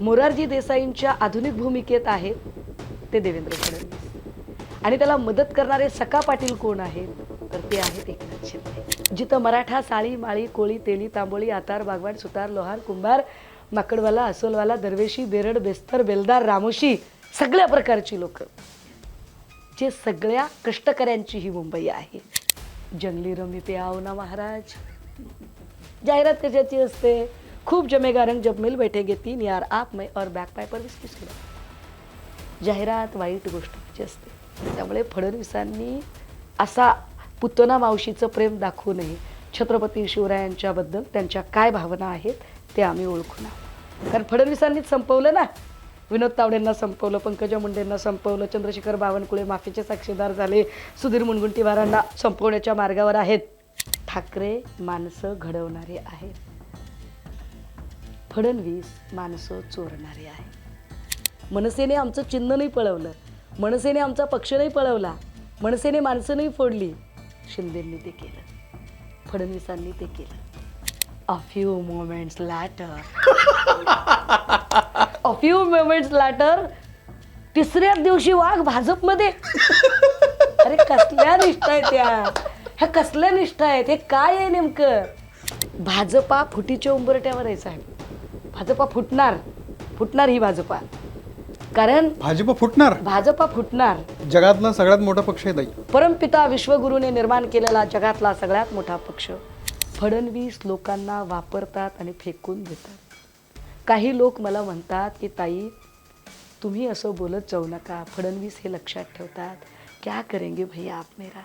मोरारजी देसाईंच्या आधुनिक भूमिकेत आहेत ते देवेंद्र फडणवीस आणि त्याला मदत करणारे सखा पाटील कोण आहेत तर ते आहेत एकनाथ शिंदे. जिथं मराठा साळी माळी कोळी तेली तांबोळी आतार बागवान सुतार लोहार कुंभार माकडवाला असोलवाला दरवेशी बेरड बेस्तर बेलदार रामोशी सगळ्या प्रकारची लोक जे सगळ्या कष्टकऱ्यांची ही मुंबई आहे. जंगली रमी पे आओ ना महाराज. जाहिरात कशाची असते? खूप जमेगा रंग जब मिल बैठेगे 3 यार आप मैं और बॅक पायपर 20 किलो. जाहिरात वाईट गोष्टीची असते. त्यामुळे फडणवीसांनी असा पुतना मावशीचं प्रेम दाखवू नये. छत्रपती शिवरायांच्याबद्दल त्यांच्या काय भावना आहेत ते आम्ही ओळखू ना. कारण फडणवीसांनीच संपवलं ना. विनोद तावडेंना संपवलं, पंकजा मुंडेंना संपवलं, चंद्रशेखर बावनकुळे माफीचे साक्षीदार झाले, सुधीर मुनगंटीवारांना संपवण्याच्या मार्गावर आहेत. ठाकरे माणसं घडवणारे आहेत, फडणवीस माणसं चोरणारे आहेत. मनसेने आमचं चिन्ह नाही पळवलं, मनसेने आमचा पक्ष नाही पळवला, मनसेने माणसं नाही फोडली. शिंदेंनी ते केलं, फडणवीसांनी ते केलं. A few moments later तिसऱ्या दिवशी वाघ भाजपमध्ये. अरे कसल्या निष्ठा आहेत त्या, ह्या कसल्या निष्ठा आहेत, हे काय आहे नेमकं? भाजपा फुटीच्या उंबरट्यावर आहे साहेब. भाजपा फुटणार ही भाजपा. कारण भाजपा फुटणार. जगातला सगळ्यात मोठा पक्ष आहे ताई. परमपिता विश्वगुरूने निर्माण केलेला जगातला सगळ्यात मोठा पक्ष. फडणवीस लोकांना वापरतात आणि फेकून देतात. काही लोक मला म्हणतात की ताई तुम्ही असं बोलत जाऊ नका, फडणवीस हे लक्षात ठेवतात, क्या करेंगे भैया आप मेरा.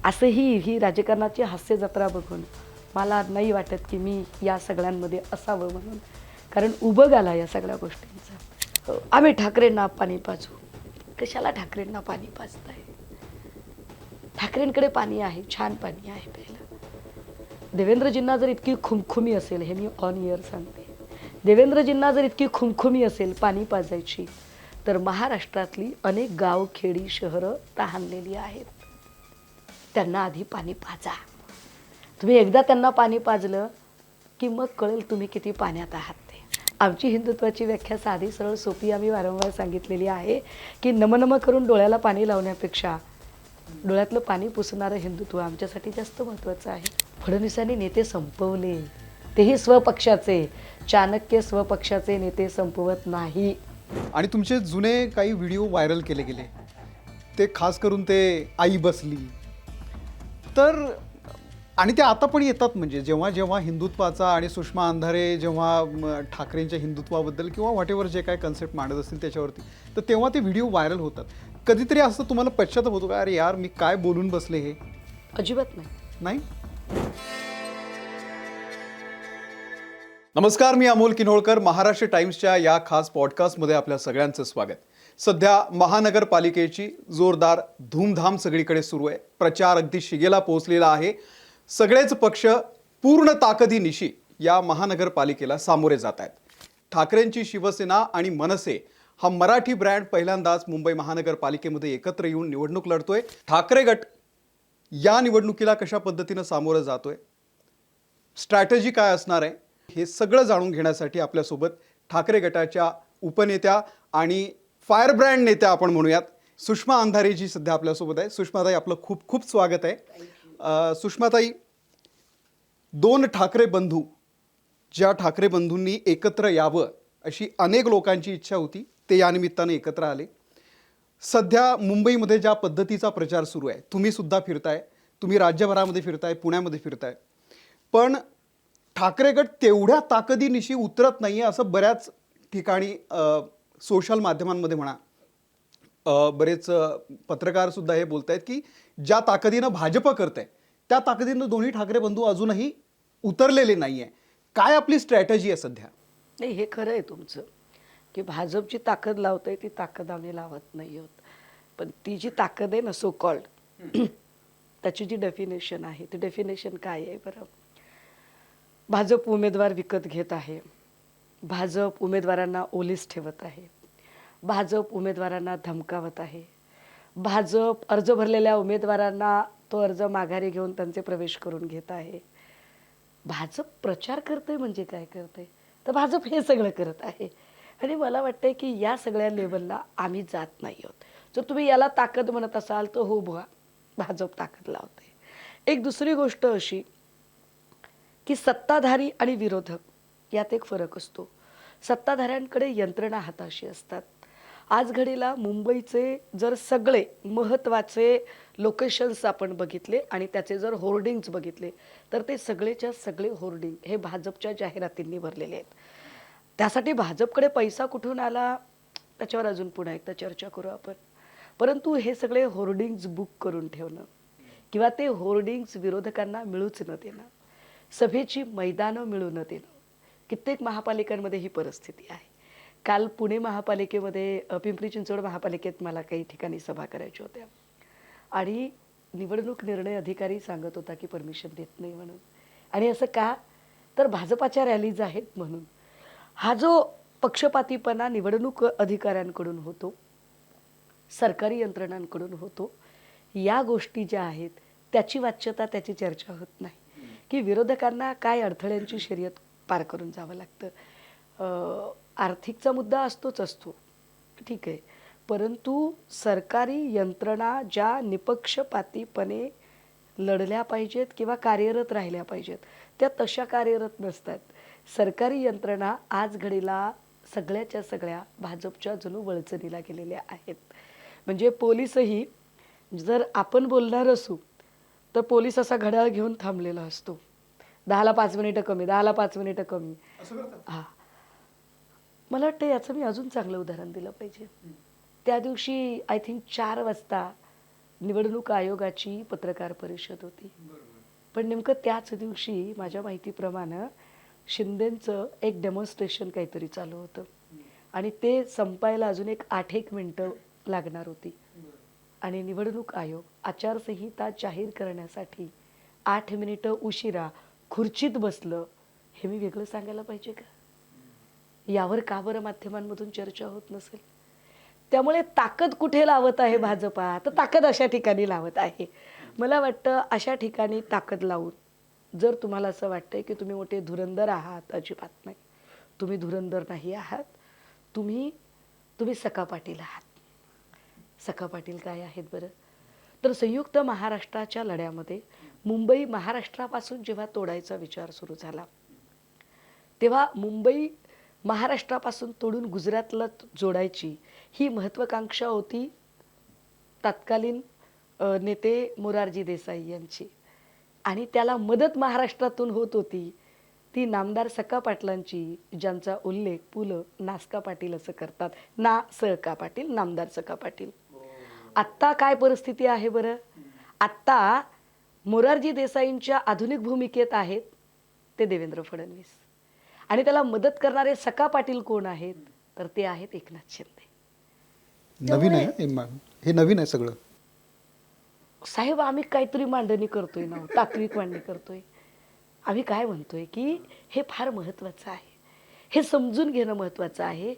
असंही ही राजकारणाची हास्य जत्रा बघून मला नाही वाटत की मी या सगळ्यांमध्ये असावं म्हणून. कारण उबग आला या सगळ्या गोष्टींचा. आम्ही ठाकरेंना पाणी पाजू. कशाला ठाकरेंना पाणी पाजताय? ठाकरेंकडे पाणी आहे, छान पाणी आहे प्यायला. देवेंद्रजींना जर इतकी खुमखुमी असेल, हे मी ऑन इयर सांगते, देवेंद्रजींना जर इतकी खुमखुमी असेल पाणी पाजायची तर महाराष्ट्रातली अनेक गाव खेडी शहरं तहानलेली आहेत. त्यांना आधी पाणी पाजा. तुम्ही एकदा त्यांना पाणी पाजलं की मग कळेल तुम्ही किती पाण्यात आहात ते. आमची हिंदुत्वाची व्याख्या साधी सरळ सोपी आम्ही वारंवार सांगितलेली आहे की नमनम करून डोळ्याला पाणी लावण्यापेक्षा डोळ्यातलं पाणी पुसणारं हिंदुत्व आमच्यासाठी जास्त महत्त्वाचं आहे. फडणवीसांनी नेते संपवले, तेही स्वपक्षाचे. चाणक्य स्वपक्षाचे नेते संपवत नाही. आणि तुमचे जुने काही व्हिडिओ व्हायरल केले गेले, ते खास करून ते आई बसली तर, आणि ते आता पण येतात. म्हणजे जेव्हा जेव्हा हिंदुत्वाचा आणि सुषमा अंधारे जेव्हा ठाकरेंच्या हिंदुत्वाबद्दल किंवा व्हॉटेवर जे काय कन्सेप्ट मांडत असतील त्याच्यावरती, तर तेव्हा ते व्हिडिओ व्हायरल होतात. कधीतरी असं तुम्हाला पश्चाताप होतो का, अरे यार मी काय बोलून बसले हे? अजिबात नाही. नमस्कार, मी अमोल किन्होळकर. महाराष्ट्र टाइम्सच्या या खास पॉडकास्टमध्ये आपल्या सगळ्यांचं स्वागत. सध्या महानगरपालिकेची जोरदार धूमधाम सगळीकडे सुरू आहे. प्रचार अगदी शिगेला पोहोचलेला आहे. सगळेच पक्ष पूर्ण ताकदीनिशी या महानगरपालिकेला सामोरे जात आहेत. ठाकरेंची शिवसेना आणि मनसे हा मराठी ब्रँड पहिल्यांदाच मुंबई महानगरपालिकेमध्ये एकत्र येऊन निवडणूक लढतोय. ठाकरे गट या निवडणुकीला कशा पद्धतीनं सामोरं जातोय, स्ट्रॅटेजी काय असणार आहे, हे सगळं जाणून घेण्यासाठी आपल्यासोबत ठाकरे गटाच्या उपनेत्या आणि फायर ब्रँड नेत्या आपण म्हणूयात, सुषमा अंधारेजी सध्या आपल्यासोबत आहे. सुषमाताई, आपलं खूप खूप स्वागत आहे. सुषमाताई, दोन ठाकरे बंधू, ज्या ठाकरे बंधूंनी एकत्र यावं अशी अनेक लोकांची इच्छा होती, ते या निमित्ताने एकत्र आले. सध्या मुंबईमध्ये ज्या पद्धतीचा प्रचार सुरू आहे, तुम्ही सुद्धा फिरताय, तुम्ही राज्यभरामध्ये फिरताय, पुण्यामध्ये फिरताय, पण ठाकरे गट तेवढ्या ताकदीनिशी उतरत नाही आहे असं बऱ्याच ठिकाणी सोशल माध्यमांमध्ये म्हणा, बरेच पत्रकारसुद्धा हे बोलत आहेत की ज्या ताकदीनं भाजप करत आहे त्या ताकदीनं दोन्ही ठाकरे बंधू अजूनही उतरलेले नाही आहे. काय आपली स्ट्रॅटेजी आहे सध्या? नाही, हे खरं आहे तुमचं की भाजपची ताकद लावतंय ती ताकद आम्ही लावत नाही आहोत. पण ती जी ताकद आहे ना सो कॉल्ड, त्याची जी डेफिनेशन आहे ती डेफिनेशन काय आहे बरं? भाजप उमेदवार विकत घेत आहे, भाजप उमेदवारांना ओलीस ठेवत आहे, भाजप उमेदवारांना धमकावत आहे, भाजप अर्ज भरलेल्या उमेदवारांना तो अर्ज माघारी घेऊन त्यांचे प्रवेश करून घेत आहे. भाजप प्रचार करते म्हणजे काय करते? तर भाजप हे सगळं करत आहे. आणि मला वाटतंय की या सगळ्या लेवलला आम्ही जात नाही आहोत. जर तुम्ही याला ताकद म्हणत असाल तर हो बुवा, भाजप ताकद लावते. एक दुसरी गोष्ट अशी की सत्ताधारी आणि विरोधक यात एक फरक असतो. सत्ताधाऱ्यांकडे यंत्रणा हाताशी असतात. आज घडीला मुंबईचे जर सगळे महत्त्वाचे लोकेशन्स आपण बघितले आणि त्याचे जर होर्डिंग्ज बघितले तर ते सगळेच्या सगळे होर्डिंग हे भाजपच्या जाहिरातींनी भरलेले आहेत. त्यासाठी भाजपकडे पैसा कुठून आला त्याच्यावर अजून पुन्हा एकदा चर्चा करू आपण. परंतु हे सगळे होर्डिंग्ज बुक करून ठेवणं किंवा ते होर्डिंग्ज विरोधकांना मिळूच न देणं, सभेची मैदानं मिळू न देणं, कित्येक महापालिकांमध्ये ही परिस्थिती आहे. काल पुणे महापालिकेमध्ये पिंपरी चिंचवड महापालिकेत मला काही ठिकाणी सभा करायच्या होत्या आणि निवडणूक निर्णय अधिकारी सांगत होता की परमिशन देत नाही म्हणून. आणि असं का, तर भाजपाच्या रॅलीज आहेत म्हणून. हा जो पक्षपातीपणा निवडणूक अधिकाऱ्यांकडून होतो, सरकारी यंत्रणांकडून होतो, या गोष्टी ज्या आहेत त्याची वाच्यता, त्याची चर्चा होत नाही की विरोधकांना काय अडथळ्यांची शर्यत पार करून जावं लागतं. आर्थिकचा मुद्दा असतोच असतो, ठीक आहे, परंतु सरकारी यंत्रणा ज्या निपक्षपातीपणे लढल्या पाहिजेत किंवा कार्यरत राहिल्या पाहिजेत त्या तशा कार्यरत नसतात. सरकारी यंत्रणा आज घडीला सगळ्याच्या सगळ्या भाजपच्या जणू वळचणीला गेलेल्या आहेत. म्हणजे पोलीसही जर आपण बोलणार असू तर पोलीस असा घड्याळ घेऊन थांबलेला असतो, 10ला 5 मिनिटं कमी, 10ला 5 मिनिटं कमी. हां, मला वाटतं याचं मी अजून चांगलं उदाहरण दिलं पाहिजे. त्या दिवशी आय थिंक 4 वाजता निवडणूक आयोगाची पत्रकार परिषद होती, पण नेमकं त्याच दिवशी माझ्या माहितीप्रमाणे शिंदेंचं एक डेमॉन्स्ट्रेशन काहीतरी चालू होतं आणि ते संपायला अजून एक 8 मिनिटं लागणार होती. आणि निवडणूक आयोग आचारसंहिता जाहीर करण्यासाठी 8 मिनिटं उशिरा खुर्चीत बसलं, हे मी वेगळं सांगायला पाहिजे का? यावर का बरं माध्यमांमधून चर्चा होत नसेल? त्यामुळे ताकद कुठे लावत आहे भाजपा, तर ताकद अशा ठिकाणी लावत आहे. मला वाटतं अशा ठिकाणी ताकद लावून जर तुम्हाला असं वाटतंय की तुम्ही मोठे धुरंधर आहात, अजिबात नाही, तुम्ही धुरंधर नाही आहात. तुम्ही सखा पाटील आहात. सखा पाटील काय आहेत बरं? तर संयुक्त महाराष्ट्राच्या लढ्यामध्ये मुंबई महाराष्ट्रापासून जेव्हा तोडायचा विचार सुरू झाला तेव्हा मुंबई महाराष्ट्रापासून तोडून गुजरातला जोडायची ही महत्त्वाकांक्षा होती तत्कालीन नेते मोरारजी देसाई यांची. आणि त्याला मदत महाराष्ट्रातून होत होती ती नामदार सखा पाटलांची, ज्यांचा उल्लेख पुलं नासका पाटील असं करतात, ना सळका पाटील, नामदार सखा पाटील. आत्ता काय परिस्थिती आहे बरं? आत्ता मोरारजी देसाईंच्या आधुनिक भूमिकेत आहेत ते देवेंद्र फडणवीस आणि त्याला मदत करणारे सखा पाटील कोण आहेत, तर ते आहेत एकनाथ शिंदे. नवीन आहे हे, नवीन आहे सगळं. साहेब आम्ही काहीतरी मांडणी करतोय ना, तात्विक मांडणी करतोय. आम्ही काय म्हणतोय की हे फार महत्त्वाचं आहे, हे समजून घेणं महत्त्वाचं आहे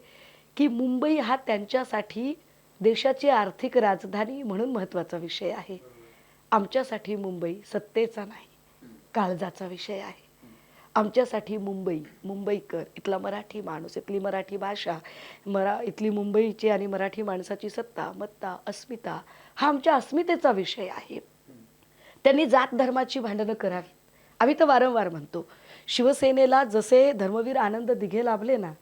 की मुंबई हा त्यांच्यासाठी देशाची आर्थिक राजधानी म्हणून महत्त्वाचा विषय आहे. आमच्यासाठी मुंबई सत्तेचा नाही, काळजाचा विषय आहे. आमच्यासाठी मुंबईकर, इथला मराठी माणूस, इथली मराठी भाषा, इथली मुंबईची आणि मराठी माणसाची सत्ता, मत्ता, अस्मिता हा आमच्या अस्मितेचा विषय आहे. त्यांनी जात धर्माची भांडणं करावी. आम्ही तर वारंवार म्हणतो, शिवसेनेला जसे धर्मवीर आनंद दिघे लाभले ना,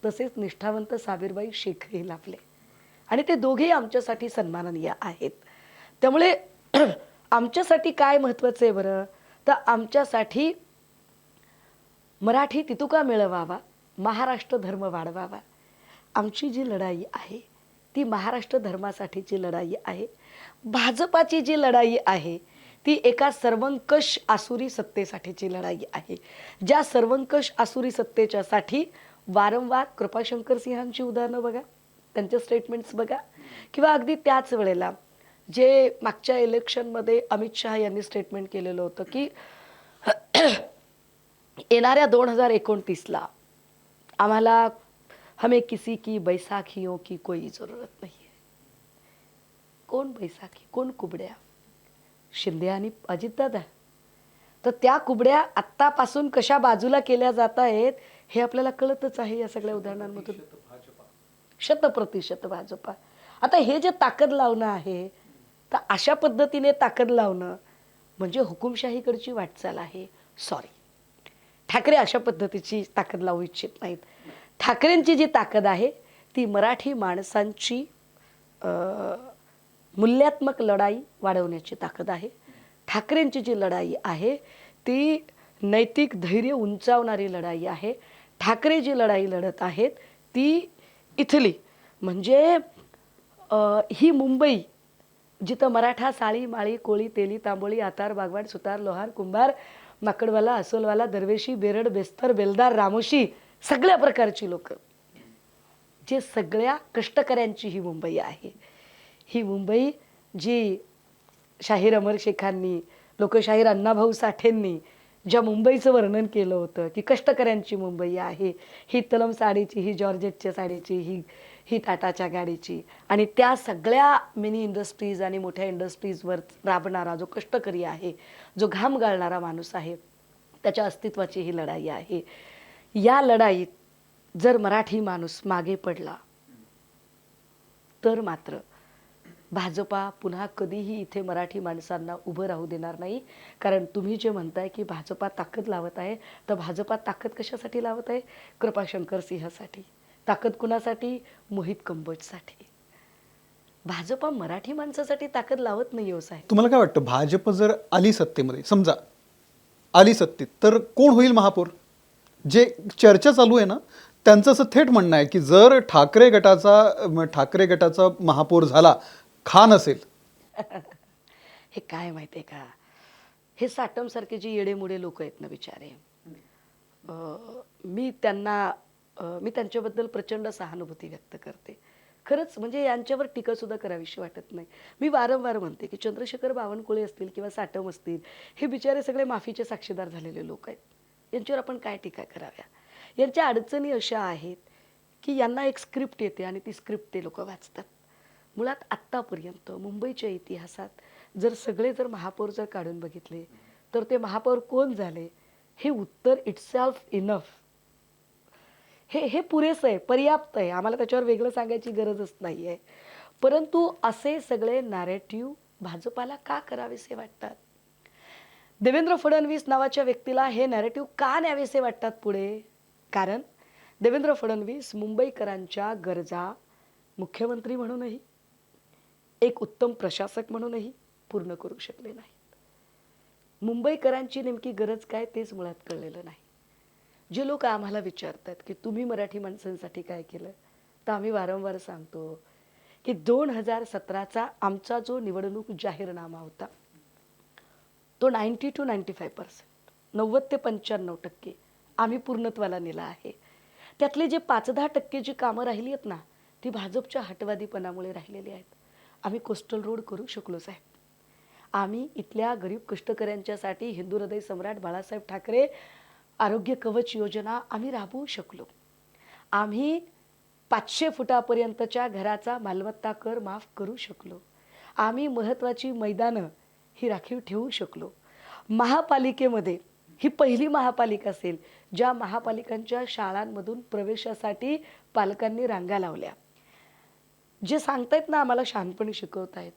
तसेच निष्ठावंत साबीरबाई शेखही लाभले आणि ते दोघेही आमच्यासाठी सन्माननीय आहेत. त्यामुळे आमच्यासाठी काय महत्त्वाचं आहे बरं, तर आमच्यासाठी मराठी तितुका मिळवावा, महाराष्ट्र धर्म वाढवावा. आमची जी लढाई आहे ती महाराष्ट्र धर्मासाठीची लढाई आहे. भाजपाची जी लढाई आहे ती एका सर्वंकष आसुरी सत्तेसाठीची लढाई आहे. ज्या सर्वंकष आसुरी सत्तेच्यासाठी वारंवार कृपाशंकर सिंहांची उदाहरणं बघा, त्यांचे स्टेटमेंट्स बघा, किंवा अगदी त्याच वेळेला जे मागच्या इलेक्शनमध्ये अमित शहा यांनी स्टेटमेंट केलेलं होतं की येणाऱ्या 2029ला आम्हाला हमें किसी की बैसाखियों की कोई जरूरत नहीं है. कोण बैसाखी, कोण कुबड्या? शिंदे आणि अजितदादा. तर त्या कुबड्या आत्तापासून कशा बाजूला केल्या जात आहेत हे आपल्याला कळतच आहे या सगळ्या उदाहरणांमधून. 100% भाजपा. आता हे जे ताकद लावणं आहे, तर अशा पद्धतीने ताकद लावणं म्हणजे हुकुमशाहीकडची वाटचाल आहे. सॉरी, ठाकरे अशा पद्धतीची ताकद लावू इच्छित नाहीत. ठाकरेंची जी ताकद आहे ती मराठी माणसांची मूल्यात्मक लढाई वाढवण्याची ताकद आहे. ठाकरेंची जी लढाई आहे ती नैतिक धैर्य उंचावणारी लढाई आहे. ठाकरे जी लढाई लढत आहेत ती इथली म्हणजे ही मुंबई जिथं मराठा साळी माळी कोळी तेली तांबोळी आतार बागवाड सुतार लोहार कुंभार माकडवाला अस्वलवाला दरवेशी बेरड बेस्तर बेलदार रामोशी सगळ्या प्रकारची लोक, जे सगळ्या कष्टकऱ्यांची ही मुंबई आहे. ही मुंबई जी शाहीर अमर शेखांनी, लोकशाहीर अण्णाभाऊ साठेंनी ज्या मुंबईचं वर्णन केलं होतं की कष्टकऱ्यांची मुंबई आहे, ही तलम साडीची, ही जॉर्जेटच्या साडीची, ही टाटाच्या गाडीची, आणि त्या सगळ्या मिनी इंडस्ट्रीज आणि मोठ्या इंडस्ट्रीजवर राबणारा जो कष्टकरी आहे, जो घाम गाळणारा माणूस आहे, त्याच्या अस्तित्वाची ही लढाई आहे. या लढाईत जर मराठी माणूस मागे पडला तर मात्र भाजपा पुन्हा कधीही इथे मराठी माणसांना उभं राहू देणार नाही. कारण तुम्ही जे म्हणताय की भाजपा ताकद लावत आहे, तर भाजपा ताकद कशासाठी लावत आहे? कृपाशंकर सिंहसाठी. ताकद कुणासाठी? मोहित कंबोजसाठी. भाजपा मराठी माणसासाठी ताकद लावत नाही हो साहेब. तुम्हाला काय वाटतं, भाजप जर आली सत्तेमध्ये, समजा आली सत्तेत, तर कोण होईल महापौर? जे चर्चा चालू आहे ना, त्यांचं असं थेट म्हणणं आहे की जर ठाकरे गटाचा महापौर झाला, खान असेल. हे काय माहिती आहे का, हे साटम सारखे जे येडेमुडे लोक आहेत ना बिचारे, मी त्यांच्याबद्दल प्रचंड सहानुभूती व्यक्त करते. खरंच म्हणजे यांच्यावर टीका सुद्धा करावीशी वाटत नाही. मी वारंवार म्हणते की चंद्रशेखर बावनकुळे असतील किंवा साटम असतील, हे बिचारे सगळे माफीचे साक्षीदार झालेले लोक आहेत. यांच्यावर आपण काय टीका कराव्या? यांच्या अडचणी अशा आहेत की यांना एक स्क्रिप्ट येते आणि ती स्क्रिप्ट ते लोक वाचतात. मुळात आत्तापर्यंत मुंबईच्या इतिहासात जर महापौर जर काढून बघितले तर ते महापौर कोण झाले हे उत्तर इटसेल्फ इनफ, हे पुरेसं आहे, पर्याप्त आहे. आम्हाला त्याच्यावर वेगळं सांगायची गरजच नाही आहे. परंतु असे सगळे नॅरेटिव्ह भाजपाला का करावेसे वाटतात? देवेंद्र फडणवीस नावाच्या व्यक्तीला हे नॅरेटिव्ह का न्यावेसे वाटतात पुढे? कारण देवेंद्र फडणवीस मुंबईकरांच्या गरजा मुख्यमंत्री म्हणूनही, एक उत्तम प्रशासक म्हणूनही पूर्ण करू शकले नाहीत. मुंबईकरांची नेमकी गरज काय तेच मुळात कळलेलं नाही. जे लोक आम्हाला विचारतात की तुम्ही मराठी माणसांसाठी काय केलं, तर आम्ही वारंवार सांगतो की 2017चा आमचा जो निवडणूक जाहीरनामा होता तो 90 to 95%, 90 ते 95% आम्ही पूर्णत्वाला नेला आहे. त्यातले जे 5-10% जी कामं राहिली आहेत ना, ती भाजपच्या हटवादीपणामुळे राहिलेली आहेत. आम्ही कोस्टल रोड करू शकलो साहेब. आम्ही इथल्या गरीब कष्टकऱ्यांच्यासाठी हिंदू हृदय सम्राट बाळासाहेब ठाकरे आरोग्य कवच योजना आम्ही राबवू शकलो. आम्ही 500 फुटापर्यंतच्या घराचा मालमत्ता कर माफ करू शकलो. आम्ही महत्त्वाची मैदानं ही राखीव ठेवू शकलो. महापालिकेमध्ये ही पहिली महापालिका असेल ज्या महापालिकांच्या शाळांमधून प्रवेशासाठी पालकांनी रांगा लावल्या. जे सांगतायत ना आम्हाला शहाणपणी शिकवतायत,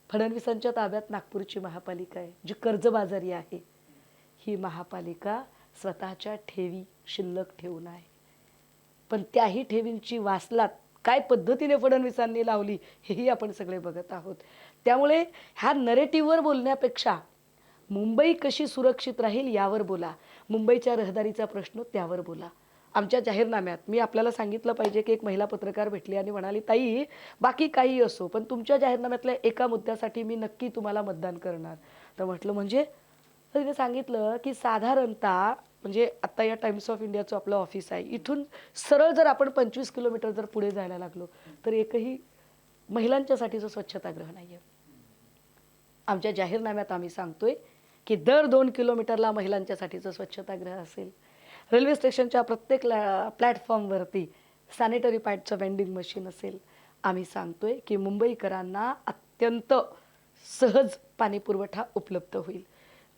फडणवीसांच्या ताब्यात नागपूरची महापालिका आहे जी कर्जबाजारी आहे. ही महापालिका स्वतःच्या ठेवी शिल्लक ठेवून आहे, पण त्याही ठेवींची वासलात काय पद्धतीने फडणवीसांनी लावली हेही आपण सगळे बघत आहोत. त्यामुळे ह्या नरेटिव्हवर बोलण्यापेक्षा मुंबई कशी सुरक्षित राहील यावर बोला, मुंबईच्या रहदारीचा प्रश्न त्यावर बोला. आमच्या जाहीरनाम्यात मी आपल्याला सांगितलं पाहिजे की एक महिला पत्रकार भेटली आणि म्हणाली, ताई बाकी काही असो पण तुमच्या जाहीरनाम्यातल्या एका मुद्द्यासाठी मी नक्की तुम्हाला मतदान करणार. तर म्हटलं म्हणजे? तर तिने सांगितलं की साधारणतः म्हणजे आता या टाइम्स ऑफ इंडियाचं आपलं ऑफिस आहे, इथून सरळ जर आपण 25 किलोमीटर जर पुढे जायला लागलो तर एकही महिलांच्यासाठीचं स्वच्छतागृह नाही आहे. आमच्या जाहीरनाम्यात आम्ही सांगतोय की दर 2 किलोमीटरला महिलांच्यासाठीचं स्वच्छतागृह असेल. रेल्वे स्टेशनच्या प्रत्येक प्लॅटफॉर्मवरती सॅनिटरी पॅडचं वेंडिंग मशीन असेल. आम्ही सांगतोय की मुंबईकरांना अत्यंत सहज पाणी पुरवठा उपलब्ध होईल.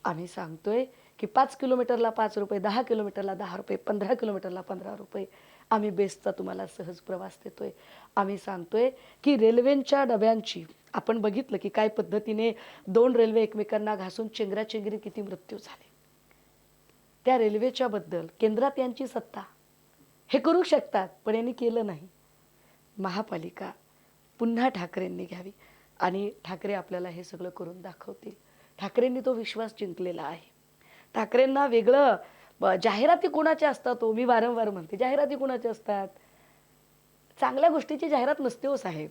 आम्ही सांगतोय की 5 किलोमीटरला 5 रुपये, 10 किलोमीटरला 10 रुपये, 15 किलोमीटरला 15 रुपये आम्ही बेस्टचा तुम्हाला सहज प्रवास देतोय. आम्ही सांगतोय की रेल्वेच्या डब्यांची आपण बघितलं की काय पद्धतीने 2 रेल्वे एकमेकांना घासून चेंगराचेंगरी किती मृत्यू झाले. त्या रेल्वेच्या बद्दल केंद्रात यांची सत्ता, हे करू शकतात पण यांनी केलं नाही. महापालिका पुन्हा ठाकरेंनी घ्यावी आणि ठाकरे आपल्याला हे सगळं करून दाखवतील. ठाकरेंनी तो विश्वास जिंकलेला आहे. ठाकरेंना वेगळं जाहिराती कोणाच्या असतात हो, मी वारंवार म्हणते जाहिराती कोणाच्या असतात. चांगल्या गोष्टीची जाहिरात नसते हो साहेब.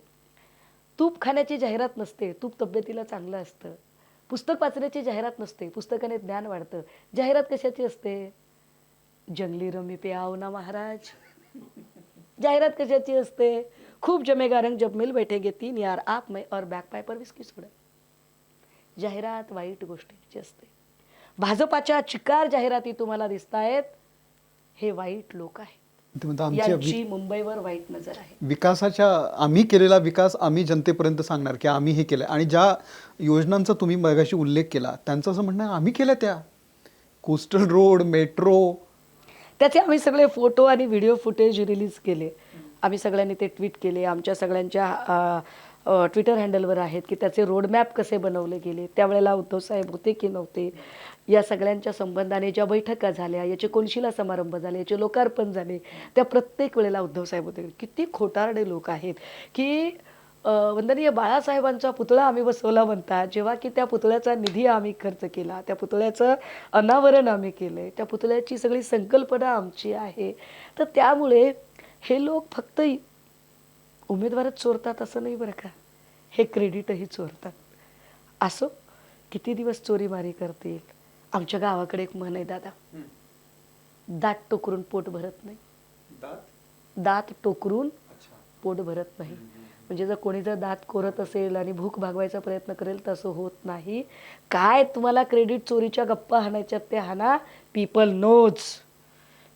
तूप खाण्याची जाहिरात नसते, तूप तब्येतीला चांगलं असतं. पुस्तक वाचण्याची जाहिरात नसते, पुस्तकाने ज्ञान वाढतं. जाहिरात कशाची असते? जंगली रमी पे आओ ना महाराज. जाहिरात कशाची असते? खूप जमेगा रंग जब मिल बैठेंगे 3 यार आप मैं और बॅक पायपर विस्की सोडा. जाहिरात वाईट गोष्टींची असते. भाजपाच्या चिकार जाहिराती तुम्हाला दिसतायत, हे वाईट लोक आहेत. ते म्हणतात आमच्या यांची मुंबईवर वाईट नजर आहे. विकासाच्या आम्ही केलेला विकास आम्ही जनतेपर्यंत सांगणार की आम्ही हे केलं. आणि ज्या योजनांचा तुम्ही मगाशी उल्लेख केला त्यांचं असं म्हणणं आहे, आम्ही केल्या त्या कोस्टल रोड, मेट्रो, त्याचे आम्ही सगळे फोटो आणि व्हिडिओ फुटेज रिलीज केले. आम्ही सगळ्यांनी ते ट्विट केले. आमच्या सगळ्यांच्या ट्विटर हँडलवर आहेत की त्याचे रोडमॅप कसे बनवले गेले, त्यावेळेला उद्धव साहेब होते की नव्हते, या सगळ्यांच्या संबंधाने ज्या बैठका झाल्या, याचे कोनशिला समारंभ झाले, याचे लोकार्पण झाले, त्या प्रत्येक वेळेला उद्धव साहेब होते. किती खोटारडे लोक आहेत की वंदनीय बाळासाहेबांचा पुतळा आम्ही बसवला म्हणतात, जेव्हा की त्या पुतळ्याचा निधी आम्ही खर्च केला, त्या पुतळ्याचं अनावरण आम्ही केलं, त्या पुतळ्याची सगळी संकल्पना आमची आहे. तर त्यामुळे हे लोक फक्त उमेदवारच चोरतात असं नाही बरं का, हे क्रेडिटही चोरतात. असो, किती दिवस चोरीमारी करतील. आमच्या गावाकडे एक म्हण आहे दादा, दात टोकरून पोट भरत नाही. दात टोकरून पोट भरत नाही. म्हणजे जर कोणी जर दात कोरत असेल आणि भूक भागवायचा प्रयत्न करेल तसं होत नाही. काय तुम्हाला क्रेडिट चोरीच्या गप्पा हाणायच्यात ते हाना. People knows.